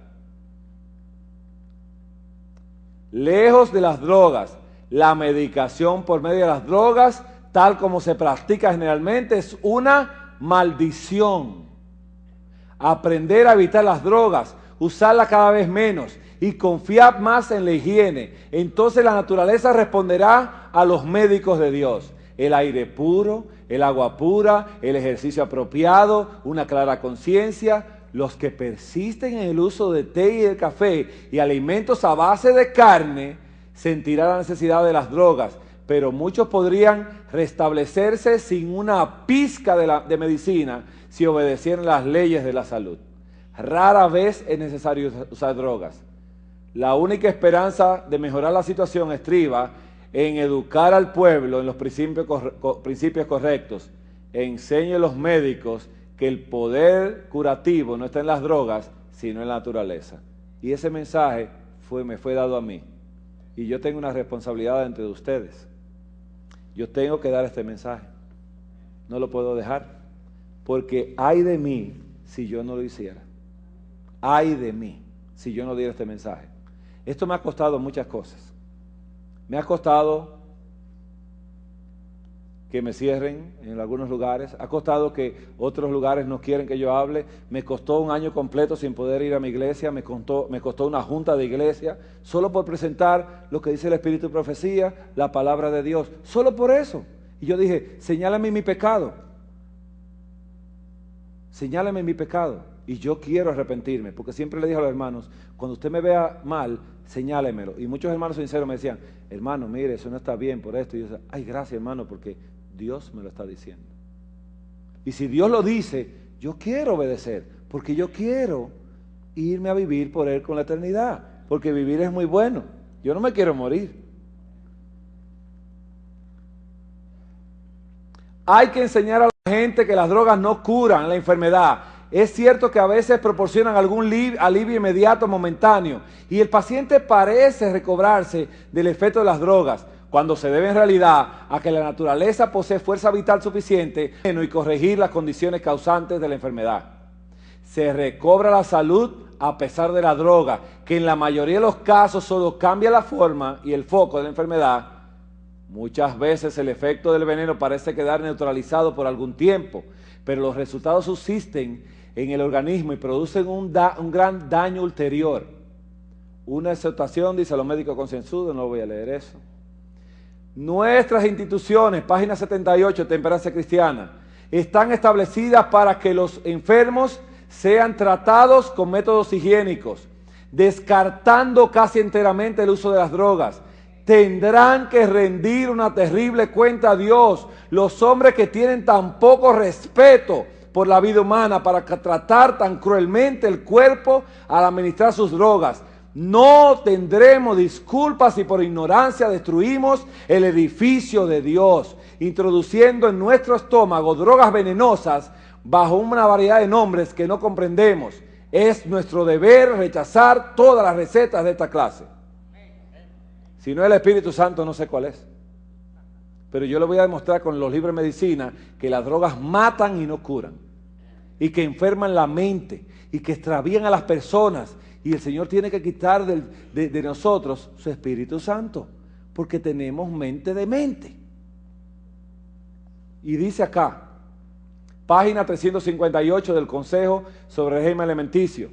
Lejos de las drogas, la medicación por medio de las drogas tal como se practica generalmente, es una maldición. Aprender a evitar las drogas, usarlas cada vez menos y confiar más en la higiene. Entonces la naturaleza responderá a los médicos de Dios. El aire puro, el agua pura, el ejercicio apropiado, una clara conciencia. Los que persisten en el uso de té y de café y alimentos a base de carne sentirán la necesidad de las drogas, pero muchos podrían restablecerse sin una pizca de medicina si obedecieran las leyes de la salud. Rara vez es necesario usar drogas. La única esperanza de mejorar la situación estriba en educar al pueblo en los principios correctos. Enseñe a los médicos que el poder curativo no está en las drogas, sino en la naturaleza. Y ese mensaje me fue dado a mí. Y yo tengo una responsabilidad entre ustedes. Yo tengo que dar este mensaje. No lo puedo dejar. Porque ay de mí si yo no lo hiciera. Ay de mí si yo no diera este mensaje. Esto me ha costado muchas cosas. Me ha costado que me cierren en algunos lugares, ha costado que otros lugares no quieren que yo hable, me costó un año completo sin poder ir a mi iglesia, me costó una junta de iglesia, solo por presentar lo que dice el Espíritu de Profecía, la palabra de Dios, solo por eso. Y yo dije, señálame mi pecado, señálame mi pecado, y yo quiero arrepentirme, porque siempre le dije a los hermanos, cuando usted me vea mal, señálemelo. Y muchos hermanos sinceros me decían, hermano, mire, eso no está bien por esto. Y yo decía, ay, gracias hermano, porque Dios me lo está diciendo. Y si Dios lo dice, yo quiero obedecer, porque yo quiero irme a vivir por Él con la eternidad, porque vivir es muy bueno. Yo no me quiero morir. Hay que enseñar a la gente que las drogas no curan la enfermedad. Es cierto que a veces proporcionan algún alivio inmediato, momentáneo, y el paciente parece recobrarse del efecto de las drogas, cuando se debe en realidad a que la naturaleza posee fuerza vital suficiente y corregir las condiciones causantes de la enfermedad. Se recobra la salud a pesar de la droga, que en la mayoría de los casos solo cambia la forma y el foco de la enfermedad. Muchas veces el efecto del veneno parece quedar neutralizado por algún tiempo, pero los resultados subsisten en el organismo y producen un gran daño ulterior. Una exhortación, dice a los médicos concienzudos, no voy a leer eso. Nuestras instituciones, página 78, Temperancia Cristiana, están establecidas para que los enfermos sean tratados con métodos higiénicos, descartando casi enteramente el uso de las drogas. Tendrán que rendir una terrible cuenta a Dios los hombres que tienen tan poco respeto por la vida humana para tratar tan cruelmente el cuerpo al administrar sus drogas. No tendremos disculpas si por ignorancia destruimos el edificio de Dios, introduciendo en nuestro estómago drogas venenosas bajo una variedad de nombres que no comprendemos. Es nuestro deber rechazar todas las recetas de esta clase. Si no es el Espíritu Santo, no sé cuál es. Pero yo le voy a demostrar con los libros de medicina que las drogas matan y no curan. Y que enferman la mente y que extravían a las personas. Y el Señor tiene que quitar de nosotros su Espíritu Santo, porque tenemos mente de mente. Y dice acá, página 358 del Consejo sobre el Régimen Alimenticio,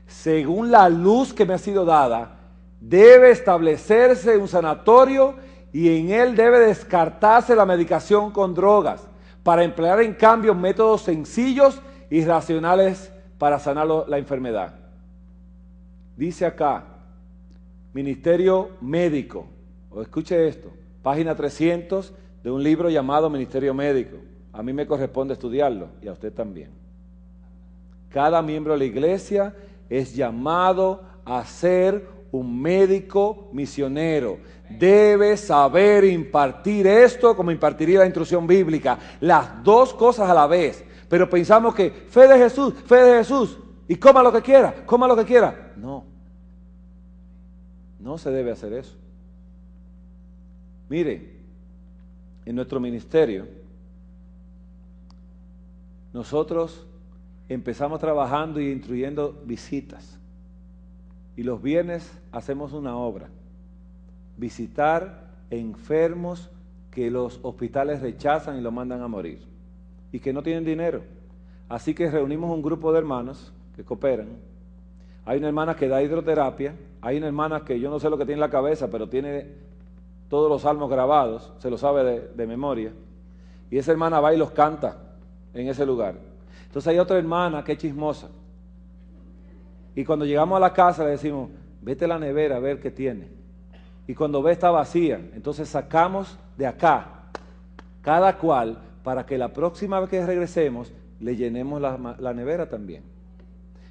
según la luz que me ha sido dada, debe establecerse un sanatorio y en él debe descartarse la medicación con drogas para emplear en cambio métodos sencillos y racionales para sanar la enfermedad. Dice acá, Ministerio Médico, o escuche esto, página 300 de un libro llamado Ministerio Médico. A mí me corresponde estudiarlo y a usted también. Cada miembro de la iglesia es llamado a ser un médico misionero. Debe saber impartir esto como impartiría la instrucción bíblica. Las dos cosas a la vez. Pero pensamos que fe de Jesús, y coma lo que quiera. No. No se debe hacer eso. Mire, en nuestro ministerio, nosotros empezamos trabajando y instruyendo visitas. Y los viernes hacemos una obra. Visitar enfermos que los hospitales rechazan y lo mandan a morir y que no tienen dinero. Así que reunimos un grupo de hermanos que cooperan. Hay una hermana que da hidroterapia, hay una hermana que yo no sé lo que tiene en la cabeza, pero tiene todos los salmos grabados, se lo sabe de memoria, y esa hermana va y los canta en ese lugar. Entonces hay otra hermana que es chismosa, y cuando llegamos a la casa le decimos, vete a la nevera a ver qué tiene, y cuando ve está vacía, entonces sacamos de acá, cada cual, para que la próxima vez que regresemos, le llenemos la nevera también.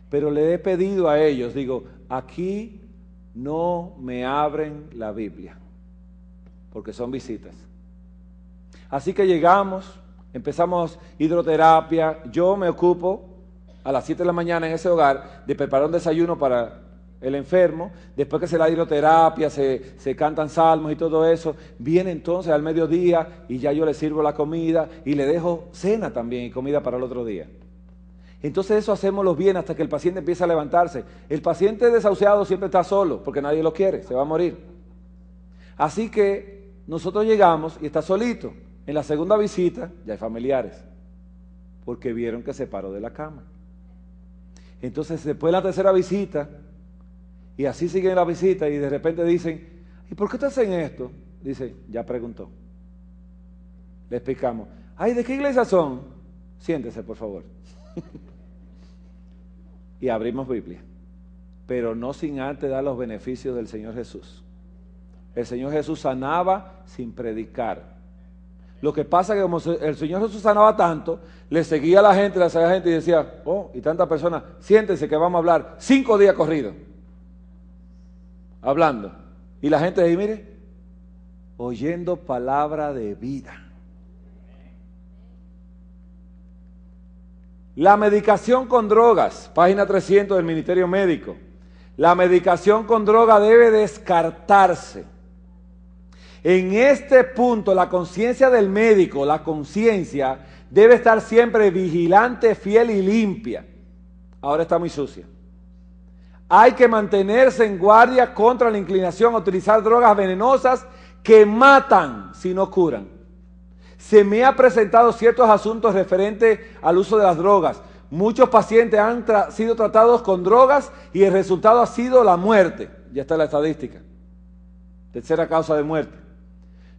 Pero le he pedido a ellos, digo, aquí no me abren la Biblia, porque son visitas. Así que llegamos, empezamos hidroterapia, yo me ocupo a las 7 de la mañana en ese hogar de preparar un desayuno para el enfermo, después que se da hidroterapia, se cantan salmos y todo eso, viene entonces al mediodía y ya yo le sirvo la comida y le dejo cena también y comida para el otro día. Entonces eso hacemos los bien hasta que el paciente empieza a levantarse. El paciente desahuciado siempre está solo porque nadie lo quiere, se va a morir. Así que nosotros llegamos y está solito. En la segunda visita ya hay familiares porque vieron que se paró de la cama. Entonces después de la tercera visita, y así siguen la visita y de repente dicen, ¿y por qué te hacen esto? Dice, ya preguntó. Le explicamos, ay, ¿de qué iglesia son? Siéntese, por favor. Y abrimos Biblia, pero no sin antes dar los beneficios del Señor Jesús. El Señor Jesús sanaba sin predicar. Lo que pasa es que como el Señor Jesús sanaba tanto, le seguía a la gente y decía, oh, y tantas personas, siéntense que vamos a hablar 5 días corridos. Hablando. Y la gente ahí, mire, oyendo palabra de vida. La medicación con drogas, página 300 del Ministerio Médico. La medicación con droga debe descartarse. En este punto, la conciencia del médico, la conciencia, debe estar siempre vigilante, fiel y limpia. Ahora está muy sucia. Hay que mantenerse en guardia contra la inclinación a utilizar drogas venenosas que matan si no curan. Se me ha presentado ciertos asuntos referentes al uso de las drogas. Muchos pacientes han sido tratados con drogas y el resultado ha sido la muerte. Ya está la estadística. Tercera causa de muerte.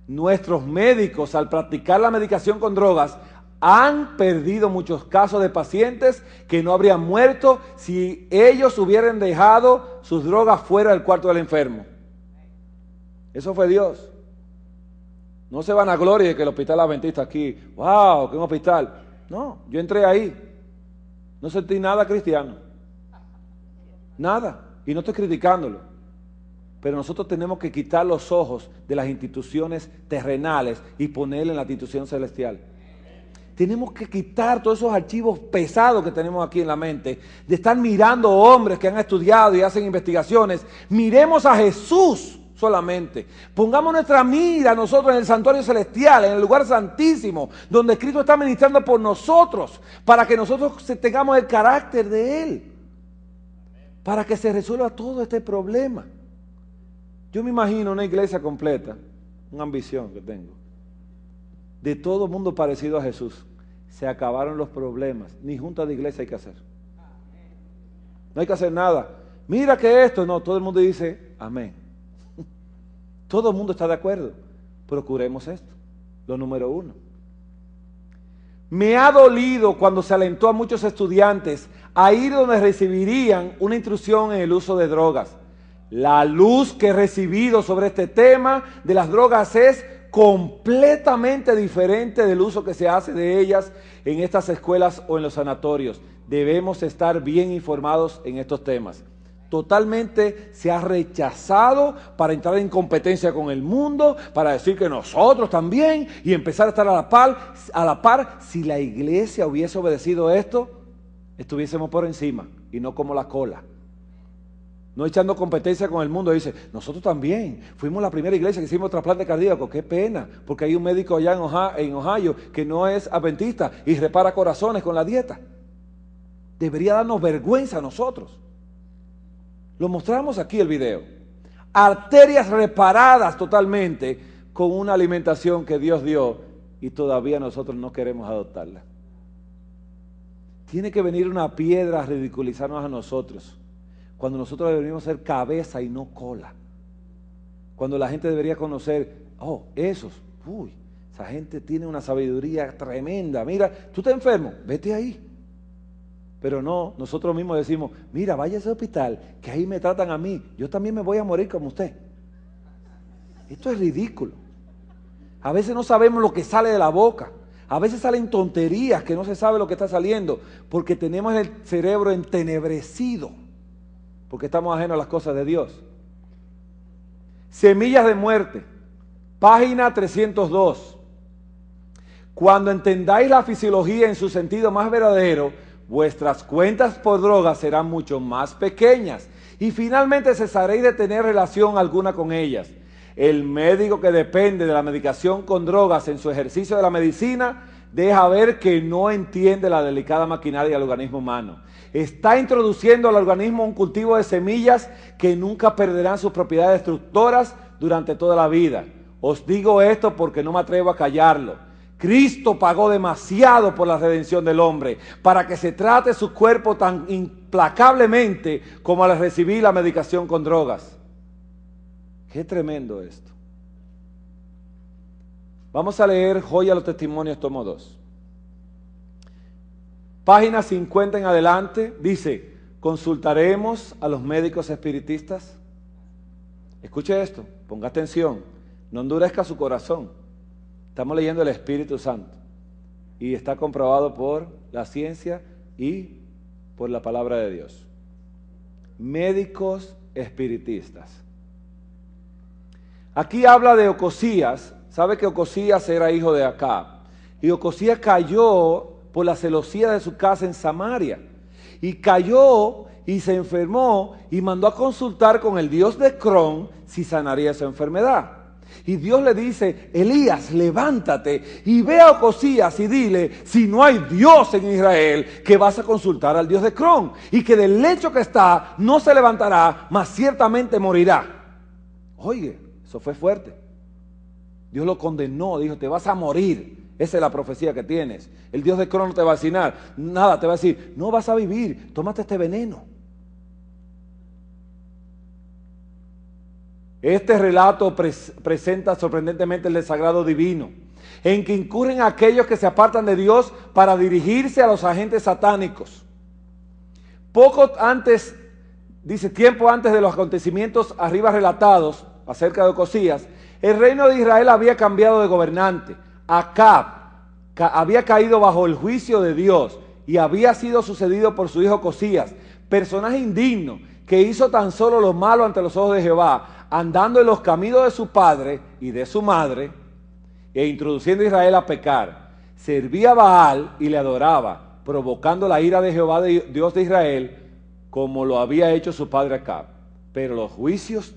Nuestros médicos, al practicar la medicación con drogas, han perdido muchos casos de pacientes que no habrían muerto si ellos hubieran dejado sus drogas fuera del cuarto del enfermo. Eso fue Dios. No se van a gloria de que el hospital adventista aquí, wow, que un hospital. No, yo entré ahí, no sentí nada cristiano. Nada, y no estoy criticándolo. Pero nosotros tenemos que quitar los ojos de las instituciones terrenales y ponerle en la institución celestial. Tenemos que quitar todos esos archivos pesados que tenemos aquí en la mente, de estar mirando hombres que han estudiado y hacen investigaciones. Miremos a Jesús solamente. Pongamos nuestra mira nosotros en el santuario celestial, en el lugar santísimo, donde Cristo está ministrando por nosotros, para que nosotros tengamos el carácter de Él, para que se resuelva todo este problema. Yo me imagino una iglesia completa, una ambición que tengo, de todo mundo parecido a Jesús. Se acabaron los problemas, ni junta de iglesia hay que hacer. No hay que hacer nada. Mira que esto, no, todo el mundo dice amén. Todo el mundo está de acuerdo. Procuremos esto, lo número 1. Me ha dolido cuando se alentó a muchos estudiantes a ir donde recibirían una instrucción en el uso de drogas. La luz que he recibido sobre este tema de las drogas es completamente diferente del uso que se hace de ellas en estas escuelas o en los sanatorios. Debemos estar bien informados en estos temas. Totalmente se ha rechazado para entrar en competencia con el mundo, para decir que nosotros también y empezar a estar a la par. Si la iglesia hubiese obedecido esto, estuviésemos por encima y no como la cola. No echando competencia con el mundo. Dice, nosotros también fuimos la primera iglesia que hicimos trasplante cardíaco. Qué pena, porque hay un médico allá en Ohio que no es adventista y repara corazones con la dieta. Debería darnos vergüenza a nosotros. Lo mostramos aquí el video. Arterias reparadas totalmente con una alimentación que Dios dio y todavía nosotros no queremos adoptarla. Tiene que venir una piedra a ridiculizarnos a nosotros, cuando nosotros deberíamos ser cabeza y no cola. Cuando la gente debería conocer, esa gente tiene una sabiduría tremenda. Mira, tú estás enfermo, vete ahí. Pero no, nosotros mismos decimos, mira, vaya a ese hospital, que ahí me tratan a mí, yo también me voy a morir como usted. Esto es ridículo. A veces no sabemos lo que sale de la boca. A veces salen tonterías que no se sabe lo que está saliendo, porque tenemos el cerebro entenebrecido, porque estamos ajenos a las cosas de Dios. Semillas de muerte, página 302. Cuando entendáis la fisiología en su sentido más verdadero, vuestras cuentas por drogas serán mucho más pequeñas y finalmente cesaréis de tener relación alguna con ellas. El médico que depende de la medicación con drogas en su ejercicio de la medicina deja ver que no entiende la delicada maquinaria del organismo humano. Está introduciendo al organismo un cultivo de semillas que nunca perderán sus propiedades destructoras durante toda la vida. Os digo esto porque no me atrevo a callarlo. Cristo pagó demasiado por la redención del hombre para que se trate su cuerpo tan implacablemente como al recibir la medicación con drogas. Qué tremendo esto. Vamos a leer Joya de los Testimonios, tomo 2. Página 50 en adelante, dice, ¿consultaremos a los médicos espiritistas? Escuche esto, ponga atención, no endurezca su corazón. Estamos leyendo el Espíritu Santo y está comprobado por la ciencia y por la palabra de Dios. Médicos espiritistas. Aquí habla de Ocosías. Sabe que Ocosías era hijo de Acab. Y Ocosías cayó por la celosía de su casa en Samaria. Y cayó y se enfermó y mandó a consultar con el dios de Cron si sanaría esa enfermedad. Y Dios le dice, Elías, levántate y ve a Ocosías y dile, si no hay Dios en Israel, que vas a consultar al Dios de Cron, y que del lecho que está no se levantará, mas ciertamente morirá. Oye, eso fue fuerte. Dios lo condenó, dijo, te vas a morir. Esa es la profecía que tienes. El Dios de Cron no te va a decir nada, te va a decir, no vas a vivir, tómate este veneno. Este relato presenta sorprendentemente el desagrado divino, en que incurren aquellos que se apartan de Dios para dirigirse a los agentes satánicos. Poco antes, dice, tiempo antes de los acontecimientos arriba relatados acerca de Ocosías, el reino de Israel había cambiado de gobernante. Acab había caído bajo el juicio de Dios y había sido sucedido por su hijo Ocosías, personaje indigno que hizo tan solo lo malo ante los ojos de Jehová, andando en los caminos de su padre y de su madre, e introduciendo a Israel a pecar. Servía a Baal y le adoraba, provocando la ira de Jehová, Dios de Israel, como lo había hecho su padre Acab. Pero los juicios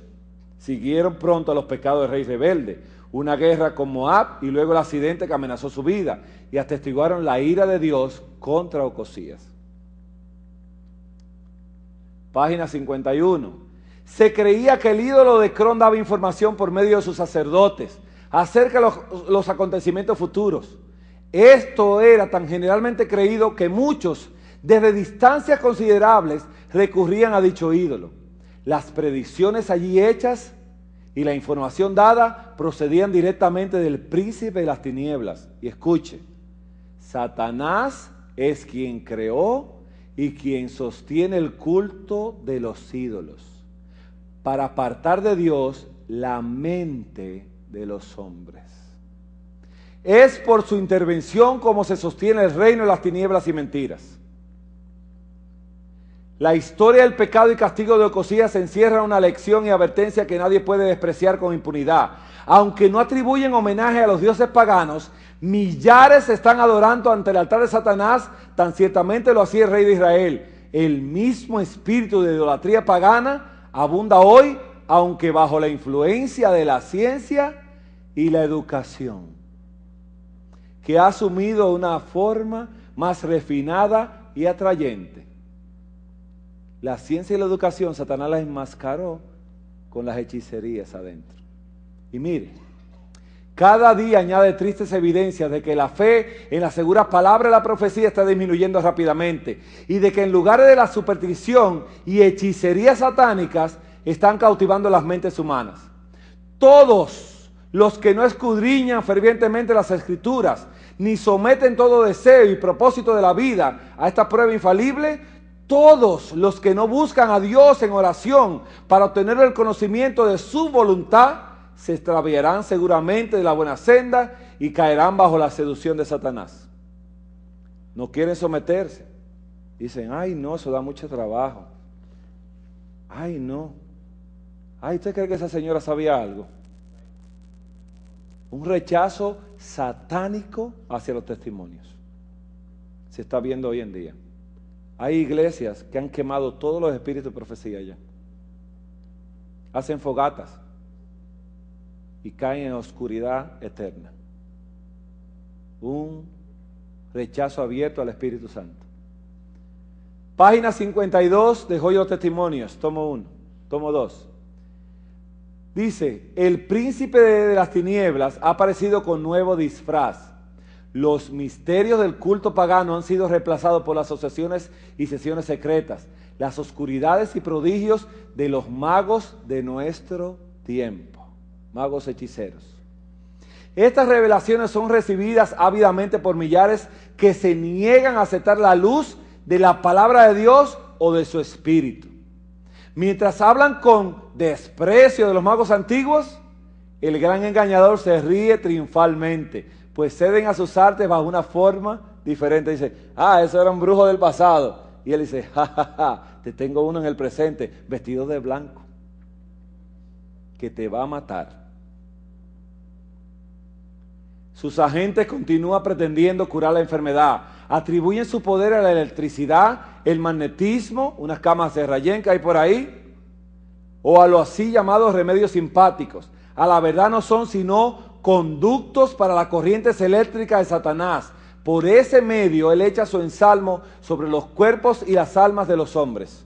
siguieron pronto a los pecados del rey rebelde, una guerra con Moab y luego el accidente que amenazó su vida, y atestiguaron la ira de Dios contra Ocosías. Página 51. Se creía que el ídolo de Cron daba información por medio de sus sacerdotes acerca de los acontecimientos futuros. Esto era tan generalmente creído que muchos, desde distancias considerables, recurrían a dicho ídolo. Las predicciones allí hechas y la información dada procedían directamente del príncipe de las tinieblas. Y escuche, Satanás es quien creó y quien sostiene el culto de los ídolos, para apartar de Dios la mente de los hombres. Es por su intervención como se sostiene el reino de las tinieblas y mentiras. La historia del pecado y castigo de Ocosías encierra una lección y advertencia que nadie puede despreciar con impunidad. Aunque no atribuyen homenaje a los dioses paganos, millares se están adorando ante el altar de Satanás, tan ciertamente lo hacía el rey de Israel. El mismo espíritu de idolatría pagana abunda hoy, aunque bajo la influencia de la ciencia y la educación, que ha asumido una forma más refinada y atrayente. La ciencia y la educación, Satanás las enmascaró con las hechicerías adentro. Y mire, cada día añade tristes evidencias de que la fe en la segura palabra de la profecía está disminuyendo rápidamente y de que en lugar de la superstición y hechicerías satánicas están cautivando las mentes humanas. Todos los que no escudriñan fervientemente las Escrituras, ni someten todo deseo y propósito de la vida a esta prueba infalible, todos los que no buscan a Dios en oración para obtener el conocimiento de su voluntad, se extraviarán seguramente de la buena senda y caerán bajo la seducción de Satanás. No quieren someterse. Dicen, ay no, eso da mucho trabajo. Ay no. Ay, ¿usted cree que esa señora sabía algo? Un rechazo satánico hacia los testimonios. Se está viendo hoy en día. Hay iglesias que han quemado todos los espíritus de profecía ya. Hacen fogatas y caen en oscuridad eterna. Un rechazo abierto al Espíritu Santo. Página 52 de Joya de los Testimonios, tomo 1, tomo 2. Dice, el príncipe de las tinieblas ha aparecido con nuevo disfraz. Los misterios del culto pagano han sido reemplazados por las asociaciones y sesiones secretas, las oscuridades y prodigios de los magos de nuestro tiempo, magos hechiceros. Estas revelaciones son recibidas ávidamente por millares que se niegan a aceptar la luz de la palabra de Dios o de su espíritu. Mientras hablan con desprecio de los magos antiguos, el gran engañador se ríe triunfalmente, pues ceden a sus artes bajo una forma diferente. Dice, eso era un brujo del pasado. Y él dice, te tengo uno en el presente, vestido de blanco, que te va a matar. Sus agentes continúan pretendiendo curar la enfermedad. Atribuyen su poder a la electricidad, el magnetismo, unas camas de Rayén que hay por ahí, o a los así llamados remedios simpáticos. A la verdad no son sino conductos para las corrientes eléctricas de Satanás. Por ese medio él echa su ensalmo sobre los cuerpos y las almas de los hombres.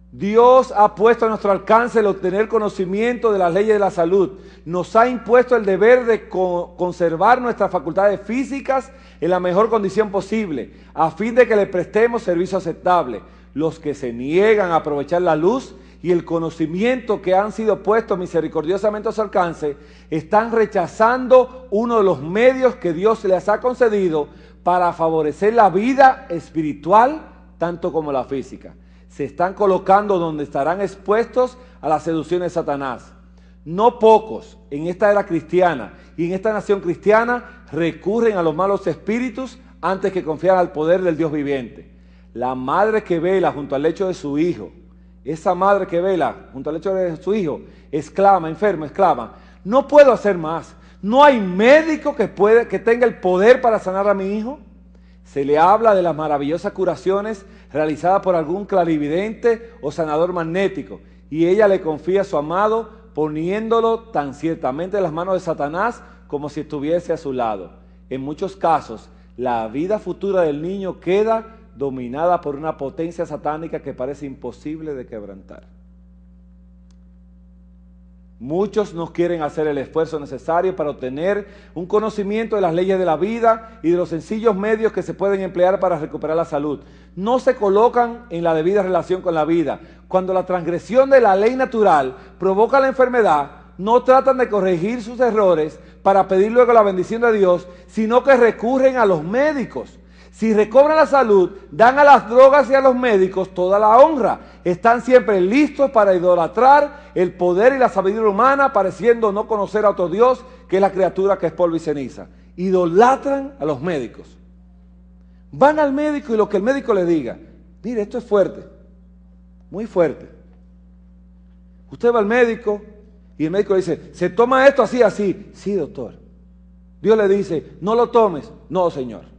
Dios ha puesto a nuestro alcance el obtener conocimiento de las leyes de la salud. Nos ha impuesto el deber de conservar nuestras facultades físicas en la mejor condición posible, a fin de que le prestemos servicio aceptable. Los que se niegan a aprovechar la luz y el conocimiento que han sido puestos misericordiosamente a su alcance, están rechazando uno de los medios que Dios les ha concedido para favorecer la vida espiritual, tanto como la física. Se están colocando donde estarán expuestos a las seducciones de Satanás. No pocos en esta era cristiana y en esta nación cristiana recurren a los malos espíritus antes que confiar al poder del Dios viviente. La madre que vela junto al lecho de su hijo, esa madre que vela junto al lecho de su hijo, exclama, enfermo, exclama, no puedo hacer más. ¿No hay médico que tenga el poder para sanar a mi hijo? Se le habla de las maravillosas curaciones realizadas por algún clarividente o sanador magnético, y ella le confía a su amado poniéndolo tan ciertamente en las manos de Satanás como si estuviese a su lado. En muchos casos, la vida futura del niño queda dominada por una potencia satánica que parece imposible de quebrantar. Muchos no quieren hacer el esfuerzo necesario para obtener un conocimiento de las leyes de la vida y de los sencillos medios que se pueden emplear para recuperar la salud. No se colocan en la debida relación con la vida. Cuando la transgresión de la ley natural provoca la enfermedad, no tratan de corregir sus errores para pedir luego la bendición de Dios, sino que recurren a los médicos. Si recobran la salud, dan a las drogas y a los médicos toda la honra. Están siempre listos para idolatrar el poder y la sabiduría humana, pareciendo no conocer a otro Dios que es la criatura que es polvo y ceniza. Idolatran a los médicos. Van al médico y lo que el médico le diga. Mire, esto es fuerte, muy fuerte. Usted va al médico y el médico le dice, ¿se toma esto así, así? Sí, doctor. Dios le dice, no lo tomes. No, señor.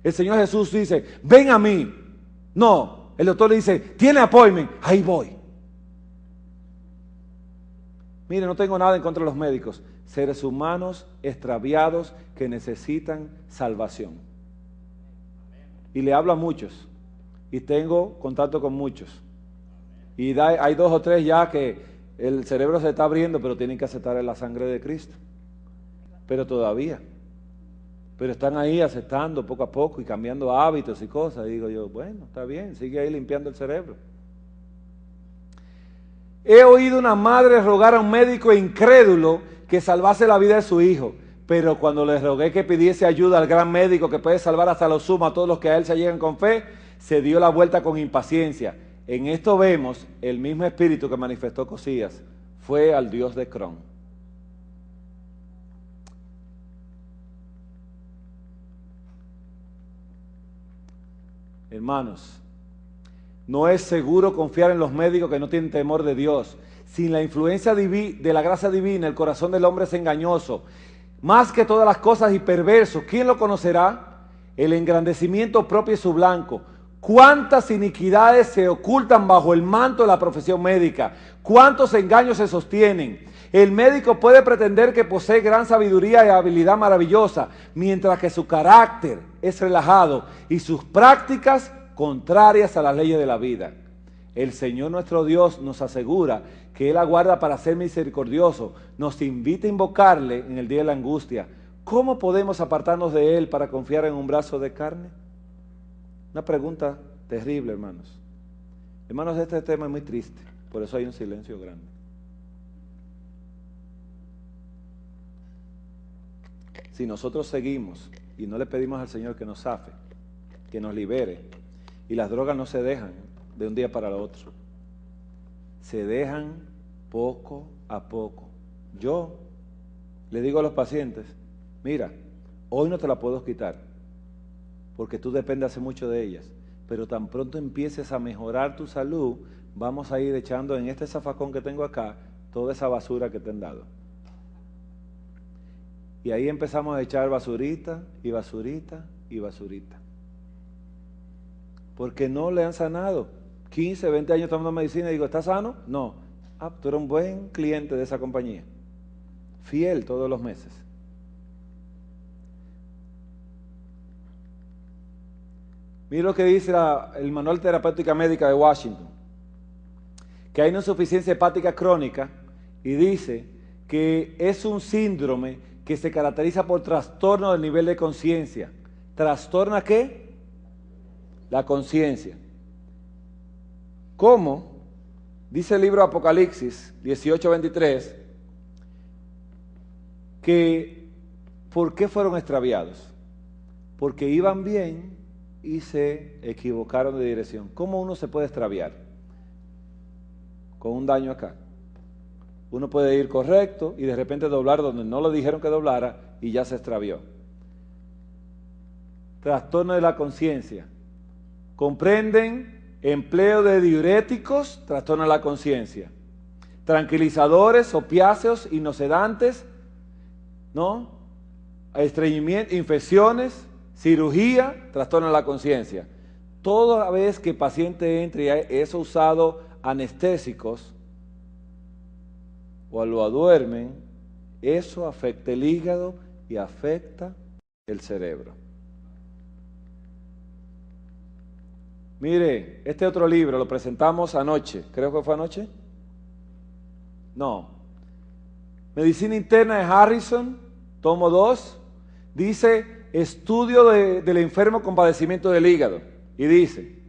El Señor Jesús dice, ven a mí. No, el doctor le dice, tiene appointment, ahí voy. Mire, no tengo nada en contra de los médicos, seres humanos extraviados que necesitan salvación. Y le hablo a muchos, y tengo contacto con muchos. Y hay 2 o 3 ya que el cerebro se está abriendo, pero tienen que aceptar la sangre de Cristo. Pero todavía. Pero están ahí aceptando poco a poco y cambiando hábitos y cosas. Y digo yo, bueno, está bien, sigue ahí limpiando el cerebro. He oído una madre rogar a un médico incrédulo que salvase la vida de su hijo. Pero cuando le rogué que pidiese ayuda al gran médico que puede salvar hasta lo sumo a todos los que a él se llegan con fe, se dio la vuelta con impaciencia. En esto vemos el mismo espíritu que manifestó Cosías. Fue al Dios de Cron. Hermanos, no es seguro confiar en los médicos que no tienen temor de Dios. Sin la influencia de la gracia divina, el corazón del hombre es engañoso. Más que todas las cosas y perverso. ¿Quién lo conocerá? El engrandecimiento propio es su blanco. ¿Cuántas iniquidades se ocultan bajo el manto de la profesión médica? ¿Cuántos engaños se sostienen? El médico puede pretender que posee gran sabiduría y habilidad maravillosa, mientras que su carácter es relajado y sus prácticas contrarias a las leyes de la vida. El Señor nuestro Dios nos asegura que Él aguarda para ser misericordioso, nos invita a invocarle en el día de la angustia. ¿Cómo podemos apartarnos de Él para confiar en un brazo de carne? Una pregunta terrible, hermanos. Hermanos, este tema es muy triste, por eso hay un silencio grande. Si nosotros seguimos y no le pedimos al Señor que nos zafe, que nos libere, y las drogas no se dejan de un día para el otro, se dejan poco a poco. Yo le digo a los pacientes, mira, hoy no te la puedo quitar, porque tú dependes hace mucho de ellas, pero tan pronto empieces a mejorar tu salud, vamos a ir echando en este zafacón que tengo acá toda esa basura que te han dado. Y ahí empezamos a echar basurita y basurita y basurita. Porque no le han sanado. 15, 20 años tomando medicina y digo, ¿estás sano? No. Ah, tú eres un buen cliente de esa compañía. Fiel todos los meses. Mira lo que dice el Manual de Terapéutica Médica de Washington. Que hay una insuficiencia hepática crónica y dice que es un síndrome que se caracteriza por trastorno del nivel de conciencia. ¿Trastorna qué? La conciencia. ¿Cómo? Dice el libro Apocalipsis 18:23 que ¿por qué fueron extraviados? Porque iban bien y se equivocaron de dirección. ¿Cómo uno se puede extraviar? Con un daño acá. Uno puede ir correcto y de repente doblar donde no le dijeron que doblara y ya se extravió. Trastorno de la conciencia. ¿Comprenden? Empleo de diuréticos, trastorno de la conciencia. Tranquilizadores, opiáceos, hipnosedantes, ¿no? Estreñimiento, infecciones, cirugía, trastorno de la conciencia. Toda vez que el paciente entre y es usado anestésicos, o lo duermen, eso afecta el hígado y afecta el cerebro. Mire, este otro libro lo presentamos anoche, creo que fue anoche. No. Medicina Interna de Harrison, tomo 2, dice estudio del enfermo con padecimiento del hígado. Y dice,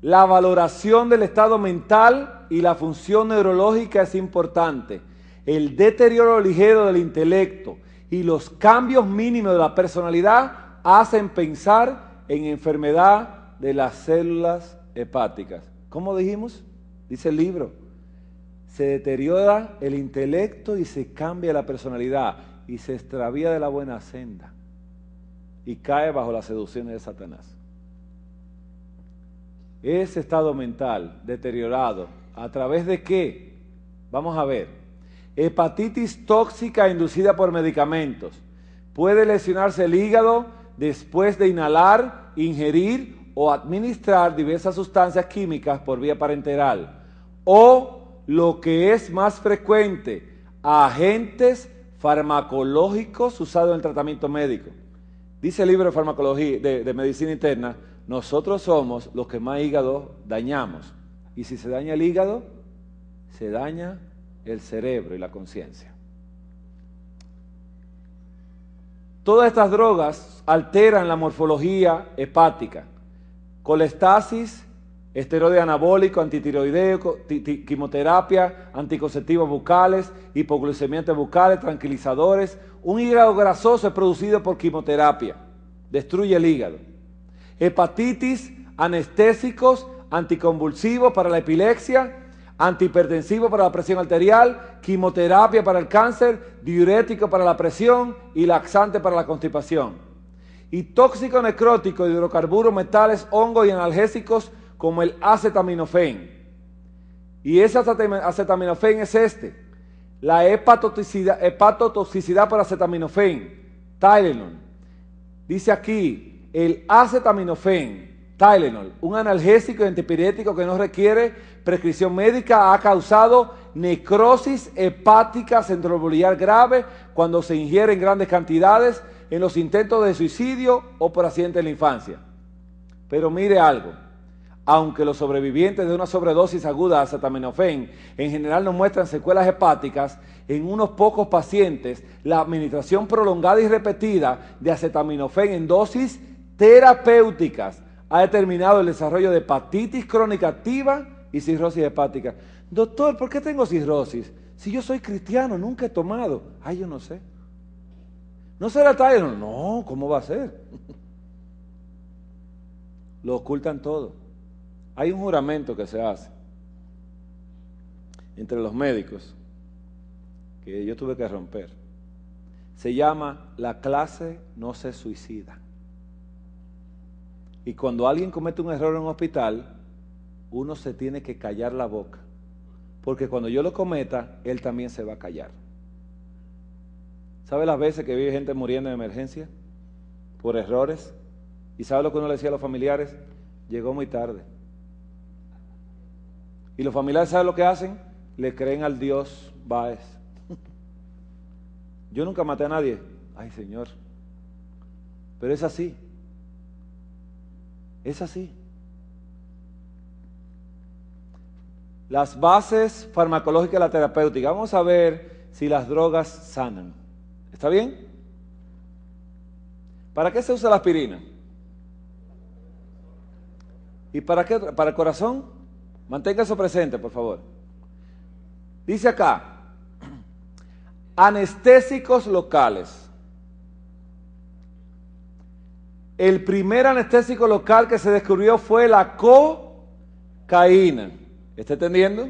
la valoración del estado mental y la función neurológica es importante. El deterioro ligero del intelecto y los cambios mínimos de la personalidad hacen pensar en enfermedad de las células hepáticas. ¿Cómo dijimos? Dice el libro. Se deteriora el intelecto y se cambia la personalidad y se extravía de la buena senda y cae bajo las seducciones de Satanás. Ese estado mental deteriorado, ¿a través de qué? Vamos a ver. Hepatitis tóxica inducida por medicamentos. Puede lesionarse el hígado después de inhalar, ingerir o administrar diversas sustancias químicas por vía parenteral. O, lo que es más frecuente, agentes farmacológicos usados en el tratamiento médico. Dice el libro de farmacología, de medicina interna, nosotros somos los que más hígado dañamos. Y si se daña el hígado, se daña el cerebro y la conciencia. Todas estas drogas alteran la morfología hepática. Colestasis, esteroide anabólico, antitiroideo, quimioterapia, anticonceptivos bucales, hipoglucemiantes bucales, tranquilizadores. Un hígado grasoso es producido por quimioterapia. Destruye el hígado. Hepatitis, anestésicos, anticonvulsivos para la epilepsia, antihipertensivo para la presión arterial, quimioterapia para el cáncer, diurético para la presión y laxante para la constipación. Y tóxico necrótico, hidrocarburos, metales, hongos y analgésicos como el acetaminofén. Y ese acetaminofén es la hepatotoxicidad por acetaminofén, Tylenol. Dice aquí, el acetaminofén, Tylenol, un analgésico y antipirético que no requiere prescripción médica, ha causado necrosis hepática centronuclear grave cuando se ingiere en grandes cantidades en los intentos de suicidio o por accidente en la infancia. Pero mire algo, aunque los sobrevivientes de una sobredosis aguda de acetaminofén en general no muestran secuelas hepáticas, en unos pocos pacientes la administración prolongada y repetida de acetaminofén en dosis terapéuticas ha determinado el desarrollo de hepatitis crónica activa y cirrosis hepática. Doctor, ¿por qué tengo cirrosis? Si yo soy cristiano, nunca he tomado. Ay, yo no sé. ¿No será Tylenol? No, ¿cómo va a ser? Lo ocultan todo. Hay un juramento que se hace entre los médicos que yo tuve que romper. Se llama la clase no se suicida. Y cuando alguien comete un error en un hospital, uno se tiene que callar la boca. Porque cuando yo lo cometa, él también se va a callar. ¿Sabe las veces que vive gente muriendo en emergencia? Por errores. ¿Y sabe lo que uno le decía a los familiares? Llegó muy tarde. Y los familiares, ¿saben lo que hacen? Le creen al Dios Báez. Yo nunca maté a nadie. Ay, Señor. Pero es así. Es así. Las bases farmacológicas de la terapéutica. Vamos a ver si las drogas sanan. ¿Está bien? ¿Para qué se usa la aspirina? ¿Y para qué? ¿Para el corazón? Mantenga eso presente, por favor. Dice acá, anestésicos locales. El primer anestésico local que se descubrió fue la cocaína. ¿Está entendiendo?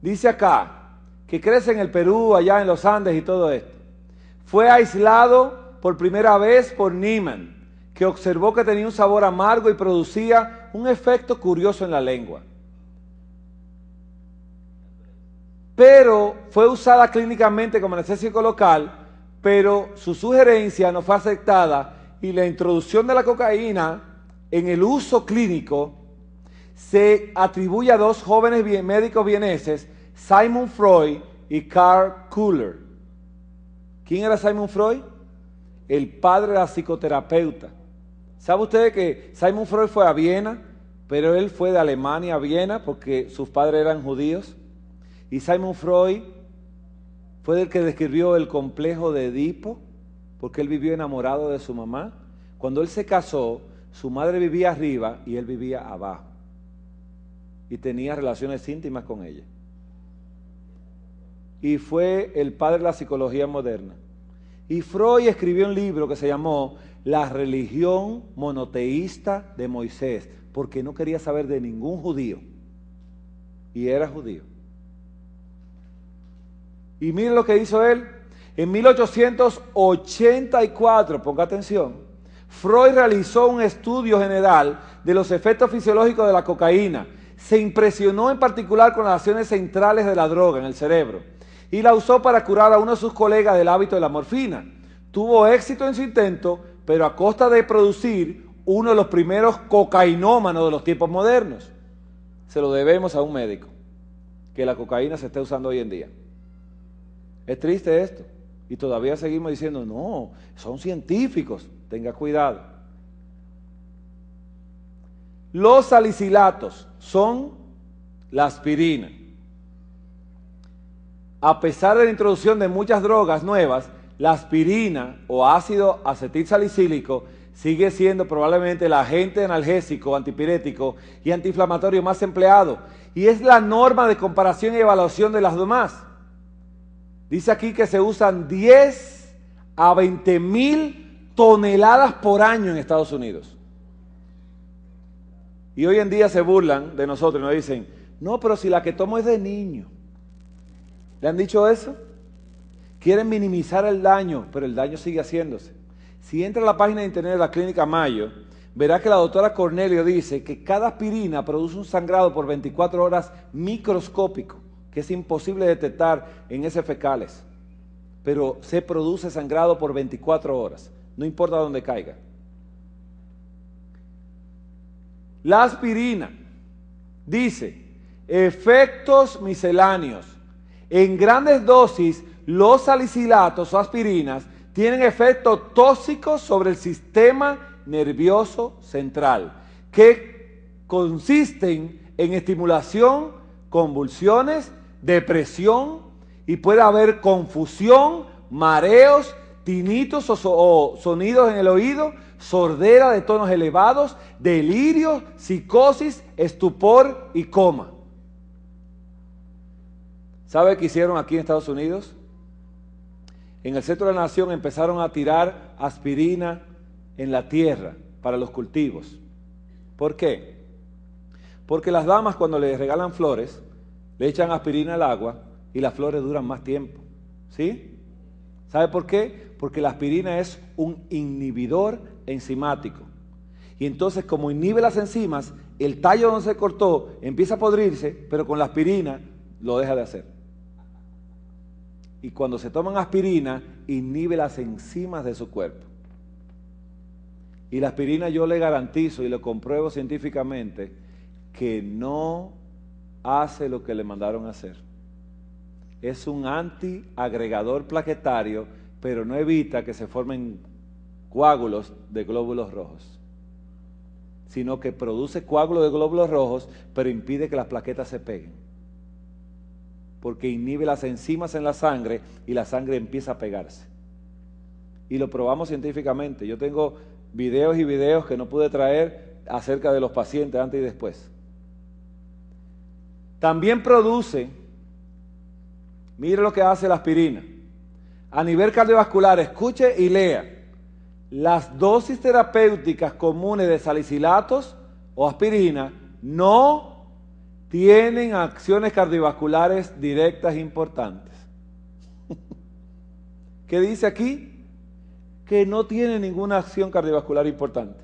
Dice acá, que crece en el Perú, allá en los Andes y todo esto. Fue aislado por primera vez por Niemann, que observó que tenía un sabor amargo y producía un efecto curioso en la lengua. Pero fue usada clínicamente como anestésico local, pero su sugerencia no fue aceptada y la introducción de la cocaína en el uso clínico se atribuye a dos jóvenes médicos vieneses, Simon Freud y Karl Kuller. ¿Quién era Simon Freud? El padre de la psicoterapeuta. ¿Sabe usted que Simon Freud fue a Viena, pero él fue de Alemania a Viena porque sus padres eran judíos? Y Simon Freud fue el que describió el complejo de Edipo, porque él vivió enamorado de su mamá. Cuando él se casó, su madre vivía arriba y él vivía abajo. Y tenía relaciones íntimas con ella. Y fue el padre de la psicología moderna. Y Freud escribió un libro que se llamó La religión monoteísta de Moisés, porque no quería saber de ningún judío. Y era judío. Y miren lo que hizo él. En 1884, ponga atención, Freud realizó un estudio general de los efectos fisiológicos de la cocaína. Se impresionó en particular con las acciones centrales de la droga en el cerebro y la usó para curar a uno de sus colegas del hábito de la morfina. Tuvo éxito en su intento, pero a costa de producir uno de los primeros cocainómanos de los tiempos modernos. Se lo debemos a un médico, que la cocaína se esté usando hoy en día. Es triste esto. Y todavía seguimos diciendo, no, son científicos, tenga cuidado. Los salicilatos son la aspirina. A pesar de la introducción de muchas drogas nuevas, la aspirina o ácido acetilsalicílico sigue siendo probablemente el agente analgésico, antipirético y antiinflamatorio más empleado, y es la norma de comparación y evaluación de las demás. Dice aquí que se usan 10 a 20.000 toneladas por año en Estados Unidos. Y hoy en día se burlan de nosotros y nos dicen, no, pero si la que tomo es de niño. ¿Le han dicho eso? Quieren minimizar el daño, pero el daño sigue haciéndose. Si entra a la página de internet de la Clínica Mayo, verá que la doctora Cornelio dice que cada aspirina produce un sangrado por 24 horas microscópico, que es imposible detectar en heces fecales. Pero se produce sangrado por 24 horas, no importa dónde caiga. La aspirina dice, efectos misceláneos. En grandes dosis, los salicilatos o aspirinas tienen efectos tóxicos sobre el sistema nervioso central, que consisten en estimulación, convulsiones, depresión, y puede haber confusión, mareos, tinitos o sonidos en el oído, sordera de tonos elevados, delirio, psicosis, estupor y coma. ¿Sabe qué hicieron aquí en Estados Unidos? En el centro de la nación empezaron a tirar aspirina en la tierra para los cultivos. ¿Por qué? Porque las damas cuando les regalan flores, le echan aspirina al agua y las flores duran más tiempo. ¿Sí? ¿Sabe por qué? Porque la aspirina es un inhibidor enzimático. Y entonces, como inhibe las enzimas, el tallo donde se cortó empieza a podrirse, pero con la aspirina lo deja de hacer. Y cuando se toman aspirina, inhibe las enzimas de su cuerpo. Y la aspirina yo le garantizo y lo compruebo científicamente que no hace lo que le mandaron a hacer. Es un antiagregador plaquetario, pero no evita que se formen coágulos de glóbulos rojos, sino que produce coágulos de glóbulos rojos, pero impide que las plaquetas se peguen, porque inhibe las enzimas en la sangre y la sangre empieza a pegarse. Y lo probamos científicamente. Yo tengo videos y videos que no pude traer acerca de los pacientes antes y después. También produce, mire lo que hace la aspirina. A nivel cardiovascular, escuche y lea. Las dosis terapéuticas comunes de salicilatos o aspirina no tienen acciones cardiovasculares directas importantes. ¿Qué dice aquí? Que no tiene ninguna acción cardiovascular importante.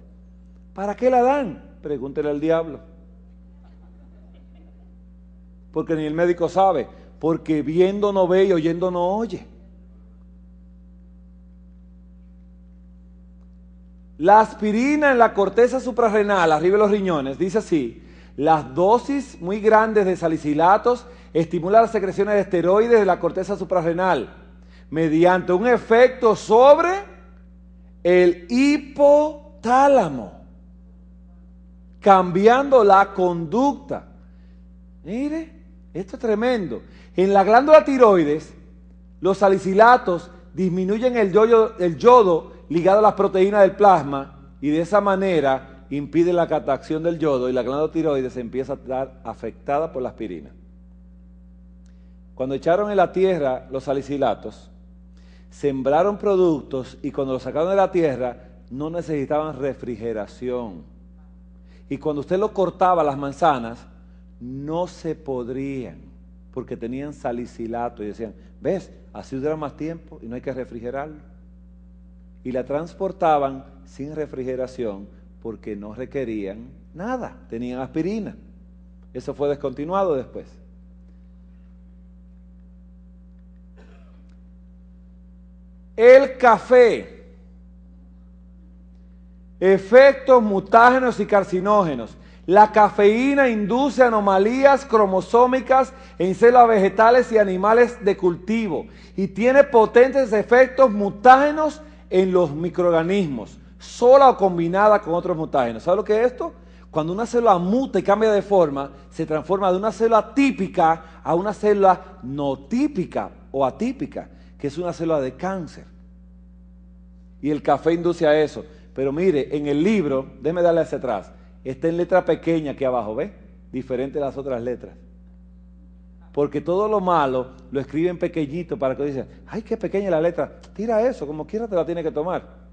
¿Para qué la dan? Pregúntele al diablo. Porque ni el médico sabe, porque viendo no ve y oyendo no oye. La aspirina en la corteza suprarrenal, arriba de los riñones, dice así: las dosis muy grandes de salicilatos estimulan las secreciones de esteroides de la corteza suprarrenal mediante un efecto sobre el hipotálamo, cambiando la conducta. Mire, esto es tremendo. En la glándula tiroides, los salicilatos disminuyen el yodo ligado a las proteínas del plasma y de esa manera impide la catacción del yodo y la glándula tiroides se empieza a estar afectada por la aspirina. Cuando echaron en la tierra los salicilatos, sembraron productos y cuando los sacaron de la tierra no necesitaban refrigeración. Y cuando usted lo cortaba, las manzanas no se podrían porque tenían salicilato y decían, ¿ves? Así dura más tiempo y no hay que refrigerarlo. Y la transportaban sin refrigeración porque no requerían nada, tenían aspirina. Eso fue descontinuado después. El café, efectos mutágenos y carcinógenos. La cafeína induce anomalías cromosómicas en células vegetales y animales de cultivo y tiene potentes efectos mutágenos en los microorganismos, sola o combinada con otros mutágenos. ¿Sabe lo que es esto? Cuando una célula muta y cambia de forma, se transforma de una célula típica a una célula no típica o atípica, que es una célula de cáncer. Y el café induce a eso. Pero mire, en el libro, déjeme darle hacia atrás, está en letra pequeña aquí abajo, ¿ve? Diferente de las otras letras. Porque todo lo malo lo escriben pequeñito para que dicen, ay, qué pequeña la letra, tira eso, como quiera te la tiene que tomar.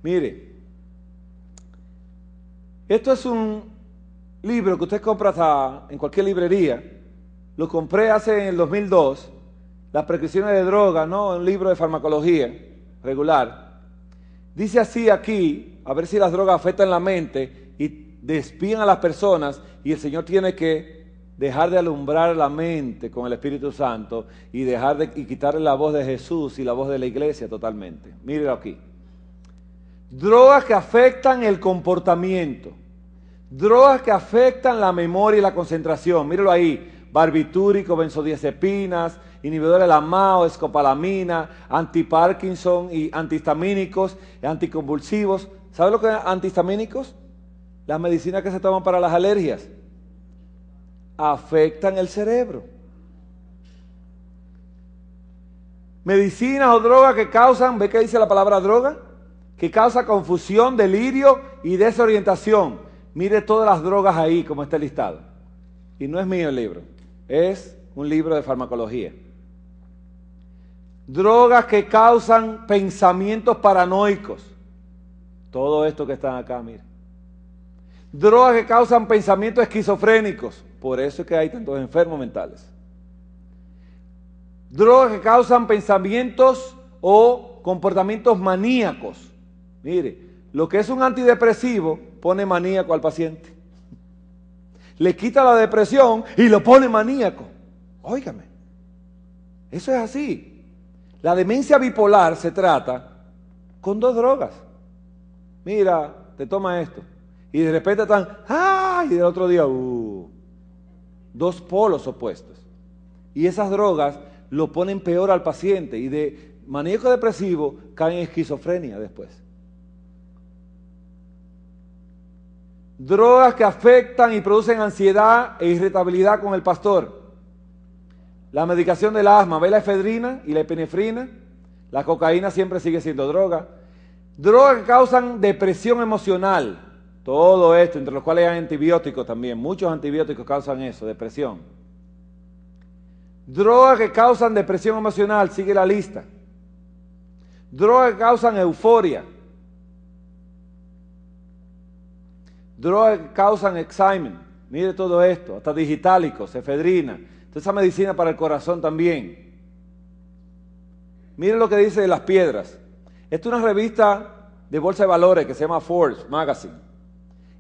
Mire, esto es un libro que usted compra en cualquier librería. Lo compré en el 2002, Las prescripciones de drogas, ¿no? Un libro de farmacología regular. Dice así aquí, a ver si las drogas afectan la mente y despían a las personas, y el Señor tiene que dejar de alumbrar la mente con el Espíritu Santo y quitarle la voz de Jesús y la voz de la iglesia totalmente. Mírelo aquí. Drogas que afectan el comportamiento, drogas que afectan la memoria y la concentración. Míralo ahí: barbitúrico, benzodiazepinas, inhibidores de la MAO, escopolamina, antiparkinson y antihistamínicos, anticonvulsivos. ¿Sabe lo que es antihistamínicos? Las medicinas que se toman para las alergias. Afectan el cerebro. Medicinas o drogas que causan, ¿ve qué dice la palabra droga? Que causa confusión, delirio y desorientación. Mire todas las drogas ahí como está listado. Y no es mío el libro, es un libro de farmacología. Drogas que causan pensamientos paranoicos. Todo esto que están acá, mire. Drogas que causan pensamientos esquizofrénicos. Por eso es que hay tantos enfermos mentales. Drogas que causan pensamientos o comportamientos maníacos. Mire, lo que es un antidepresivo pone maníaco al paciente. Le quita la depresión y lo pone maníaco. Óigame, eso es así. La demencia bipolar se trata con dos drogas. Mira, te toma esto. Y de repente están, ¡ay! Y del otro día, dos polos opuestos. Y esas drogas lo ponen peor al paciente. Y de maníaco depresivo caen en esquizofrenia después. Drogas que afectan y producen ansiedad e irritabilidad con el pastor. La medicación del asma, ¿ve la efedrina y la epinefrina? La cocaína siempre sigue siendo droga. Drogas que causan depresión emocional. Todo esto, entre los cuales hay antibióticos también. Muchos antibióticos causan eso, depresión. Drogas que causan depresión emocional, sigue la lista. Drogas que causan euforia. Drogas que causan excitement. Mire todo esto, hasta digitálicos, efedrina. Toda esa medicina para el corazón también. Mire lo que dice de las piedras. Esta es una revista de bolsa de valores que se llama Forbes Magazine.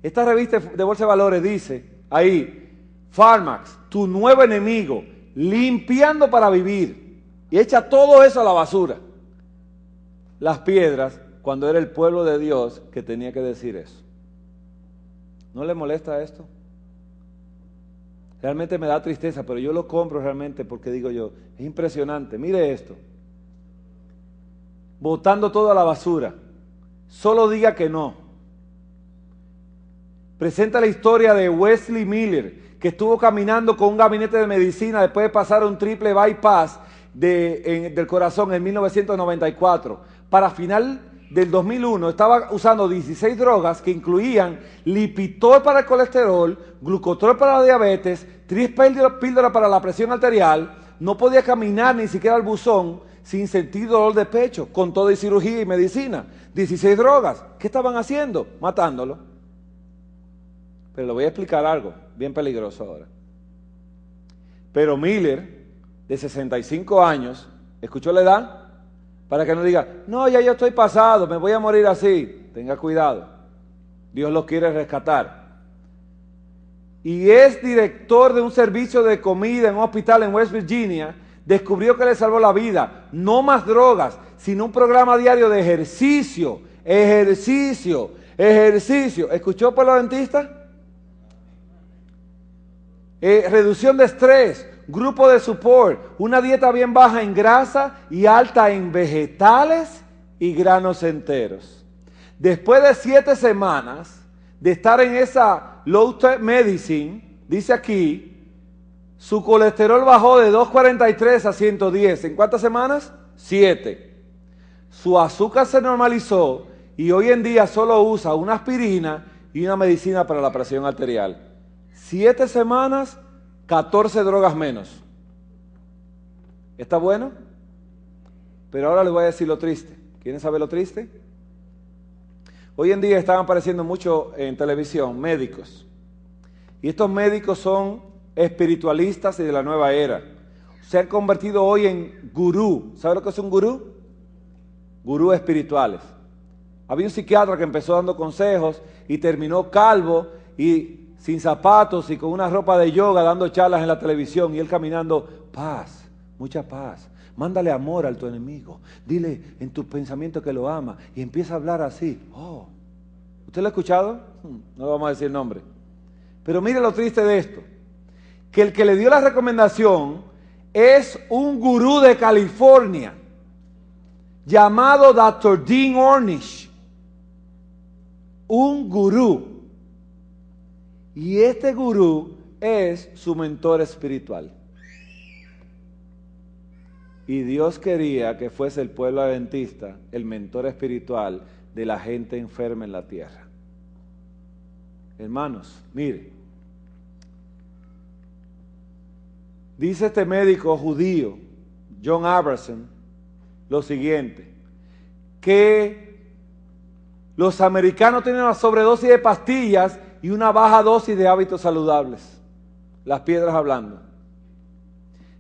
Esta revista de bolsa de valores dice ahí: Pharmax, tu nuevo enemigo, limpiando para vivir. Y echa todo eso a la basura. Las piedras, cuando era el pueblo de Dios que tenía que decir eso. ¿No le molesta esto? Realmente me da tristeza, pero yo lo compro realmente porque digo yo, es impresionante. Mire esto. Botando todo a la basura. Solo diga que no. Presenta la historia de Wesley Miller, que estuvo caminando con un gabinete de medicina después de pasar un triple bypass del corazón en 1994. Para final del 2001 estaba usando 16 drogas que incluían Lipitor para el colesterol, Glucotrol para la diabetes, 3 píldoras para la presión arterial. No podía caminar ni siquiera al buzón sin sentir dolor de pecho, con todo y cirugía y medicina. 16 drogas. ¿Qué estaban haciendo? Matándolo. Pero le voy a explicar algo bien peligroso ahora. Pero Miller, de 65 años, ¿escuchó la edad? Para que no diga, no, ya yo estoy pasado, me voy a morir así. Tenga cuidado. Dios lo quiere rescatar. Y es director de un servicio de comida en un hospital en West Virginia. Descubrió que le salvó la vida. No más drogas, sino un programa diario de ejercicio. Ejercicio. ¿Escuchó por los dentistas? Reducción de estrés, grupo de support, una dieta bien baja en grasa y alta en vegetales y granos enteros. Después de 7 semanas de estar en esa low-tech medicine, dice aquí, su colesterol bajó de 243 a 110. ¿En cuántas semanas? 7. Su azúcar se normalizó y hoy en día solo usa una aspirina y una medicina para la presión arterial. 7 semanas, 14 drogas menos. ¿Está bueno? Pero ahora les voy a decir lo triste. ¿Quieren saber lo triste? Hoy en día están apareciendo mucho en televisión médicos. Y estos médicos son espiritualistas y de la nueva era. Se han convertido hoy en gurú. ¿Sabe lo que es un gurú? Gurús espirituales. Había un psiquiatra que empezó dando consejos y terminó calvo y sin zapatos y con una ropa de yoga dando charlas en la televisión y él caminando, paz, mucha paz. Mándale amor a tu enemigo. Dile en tus pensamientos que lo ama. Y empieza a hablar así. Oh, ¿usted lo ha escuchado? No vamos a decir nombre. Pero mire lo triste de esto. Que el que le dio la recomendación es un gurú de California llamado Dr. Dean Ornish. Un gurú. Y este gurú es su mentor espiritual. Y Dios quería que fuese el pueblo adventista el mentor espiritual de la gente enferma en la tierra. Hermanos, mire, dice este médico judío, John Abrahamson, lo siguiente, que los americanos tienen una sobredosis de pastillas y una baja dosis de hábitos saludables. Las piedras hablando.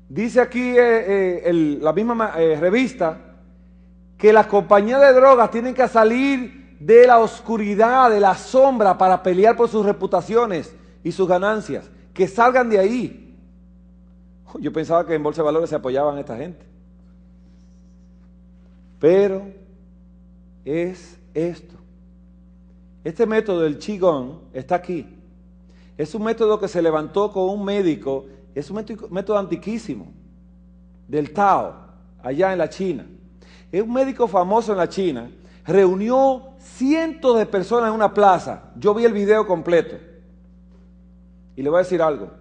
Dice aquí la misma revista que las compañías de drogas tienen que salir de la oscuridad, de la sombra para pelear por sus reputaciones y sus ganancias. Que salgan de ahí. Yo pensaba que en Bolsa de Valores se apoyaban a esta gente. Pero es esto. Este método del Qigong está aquí. Es un método que se levantó con un médico. Es un método antiquísimo, del Tao, allá en la China. Es un médico famoso en la China, reunió cientos de personas en una plaza. Yo vi el video completo. Y le voy a decir algo.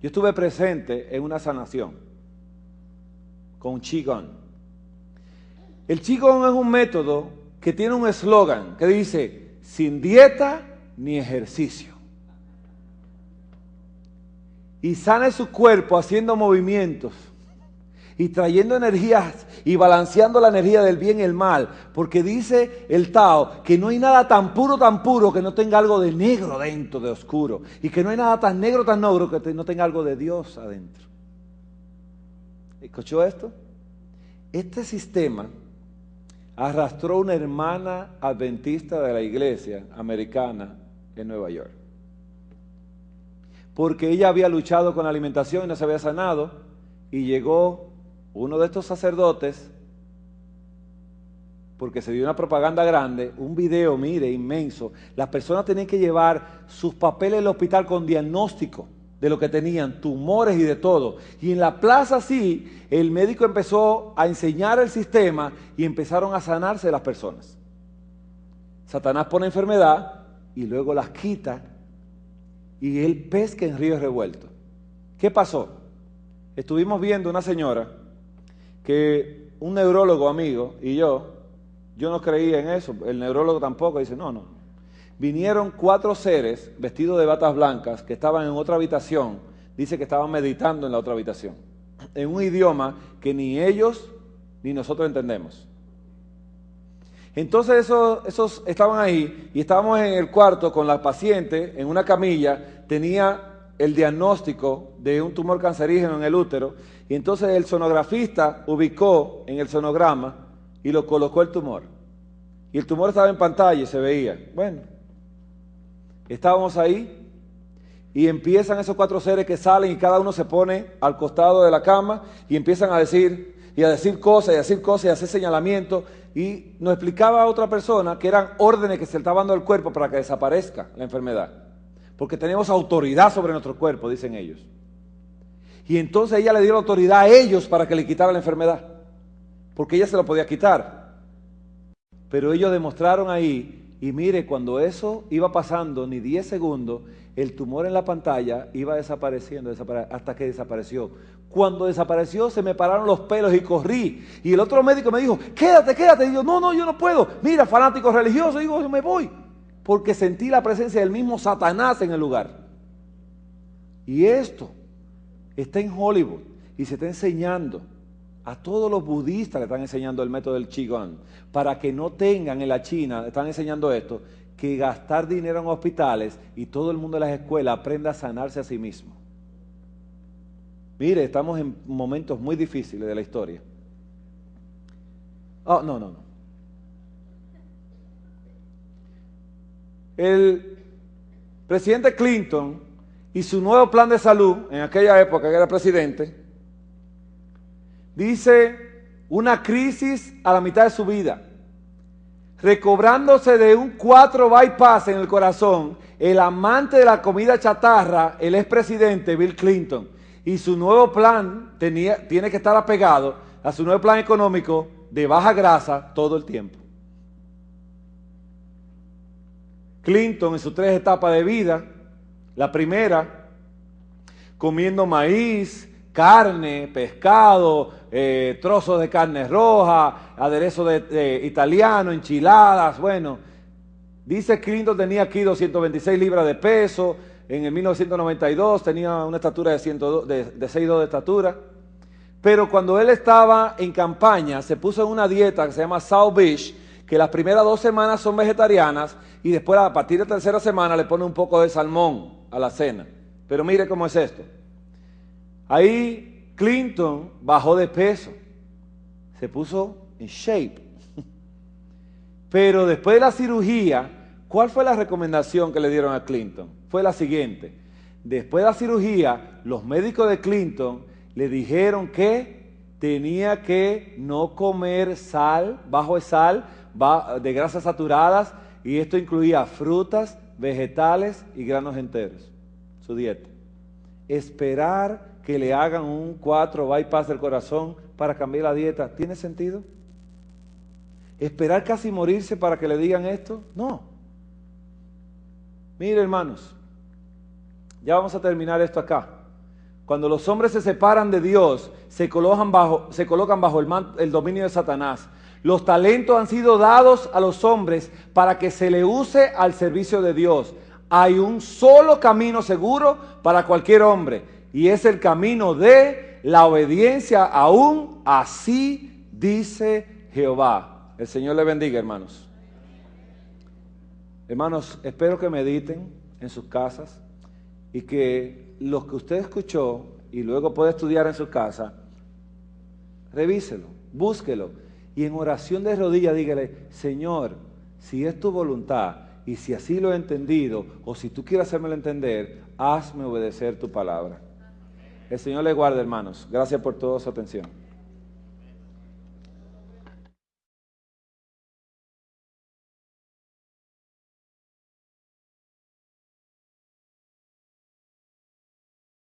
Yo estuve presente en una sanación con Qigong. El Qigong es un método que tiene un eslogan que dice, sin dieta ni ejercicio. Y sane su cuerpo haciendo movimientos y trayendo energías y balanceando la energía del bien y el mal, porque dice el Tao que no hay nada tan puro que no tenga algo de negro dentro, de oscuro, y que no hay nada tan negro que no tenga algo de Dios adentro. ¿Escuchó esto? Este sistema arrastró una hermana adventista de la iglesia americana en Nueva York. Porque ella había luchado con la alimentación y no se había sanado, y llegó uno de estos sacerdotes, porque se dio una propaganda grande, un video, mire, inmenso. Las personas tenían que llevar sus papeles al hospital con diagnóstico de lo que tenían, tumores y de todo. Y en la plaza sí, el médico empezó a enseñar el sistema y empezaron a sanarse las personas. Satanás pone enfermedad y luego las quita y él pesca en ríos revueltos. ¿Qué pasó? Estuvimos viendo una señora que un neurólogo amigo y yo no creía en eso, el neurólogo tampoco, dice no. Vinieron 4 seres vestidos de batas blancas que estaban en otra habitación, dice que estaban meditando en la otra habitación, en un idioma que ni ellos ni nosotros entendemos. Entonces esos estaban ahí y estábamos en el cuarto con la paciente en una camilla, tenía el diagnóstico de un tumor cancerígeno en el útero y entonces el sonografista ubicó en el sonograma y lo colocó el tumor. Y el tumor estaba en pantalla y se veía. Bueno, estábamos ahí y empiezan esos 4 seres que salen y cada uno se pone al costado de la cama y empiezan a decir cosas y a hacer señalamientos. Y nos explicaba a otra persona que eran órdenes que se le estaban dando al cuerpo para que desaparezca la enfermedad. Porque tenemos autoridad sobre nuestro cuerpo, dicen ellos. Y entonces ella le dio la autoridad a ellos para que le quitaran la enfermedad. Porque ella se lo podía quitar. Pero ellos demostraron ahí Y mire, cuando eso iba pasando, ni 10 segundos, el tumor en la pantalla iba desapareciendo, hasta que desapareció. Cuando desapareció, se me pararon los pelos y corrí. Y el otro médico me dijo, quédate, quédate. Y yo, no, yo no puedo. Mira, fanático religioso, digo, yo me voy. Porque sentí la presencia del mismo Satanás en el lugar. Y esto está en Hollywood y se está enseñando. A todos los budistas le están enseñando el método del Qigong, para que no tengan en la China, le están enseñando esto, que gastar dinero en hospitales y todo el mundo en las escuelas aprenda a sanarse a sí mismo. Mire, estamos en momentos muy difíciles de la historia. Oh, no. El presidente Clinton y su nuevo plan de salud, en aquella época que era presidente, dice una crisis a la mitad de su vida. Recobrándose de un 4 bypass en el corazón, el amante de la comida chatarra, el expresidente Bill Clinton, y su nuevo plan tiene que estar apegado a su nuevo plan económico de baja grasa todo el tiempo. Clinton en sus 3 etapas de vida, la primera, comiendo maíz, carne, pescado, trozos de carne roja, aderezo italiano, enchiladas, bueno. Dice Clinton tenía aquí 226 libras de peso, en el 1992 tenía una estatura de 6'2" de estatura, pero cuando él estaba en campaña se puso en una dieta que se llama South Beach, que las primeras 2 semanas son vegetarianas y después a partir de la 3ª semana le pone un poco de salmón a la cena. Pero mire cómo es esto. Ahí Clinton bajó de peso, se puso en shape. Pero después de la cirugía, ¿cuál fue la recomendación que le dieron a Clinton? Fue la siguiente. Después de la cirugía, los médicos de Clinton le dijeron que tenía que no comer sal, bajo de sal, de grasas saturadas, y esto incluía frutas, vegetales y granos enteros, su dieta. Esperar que le hagan un 4 bypass del corazón para cambiar la dieta, ¿tiene sentido? ¿Esperar casi morirse para que le digan esto? No. Mire, hermanos, ya vamos a terminar esto acá. Cuando los hombres se separan de Dios, se colocan bajo el dominio de Satanás. Los talentos han sido dados a los hombres para que se le use al servicio de Dios. Hay un solo camino seguro para cualquier hombre, y es el camino de la obediencia, aún así dice Jehová. El Señor le bendiga, hermanos. Hermanos, espero que mediten en sus casas y que lo que usted escuchó y luego puede estudiar en su casa, revíselo, búsquelo y en oración de rodillas dígale, Señor, si es tu voluntad y si así lo he entendido o si tú quieres hacérmelo entender, hazme obedecer tu palabra. El Señor le guarde, hermanos. Gracias por toda su atención.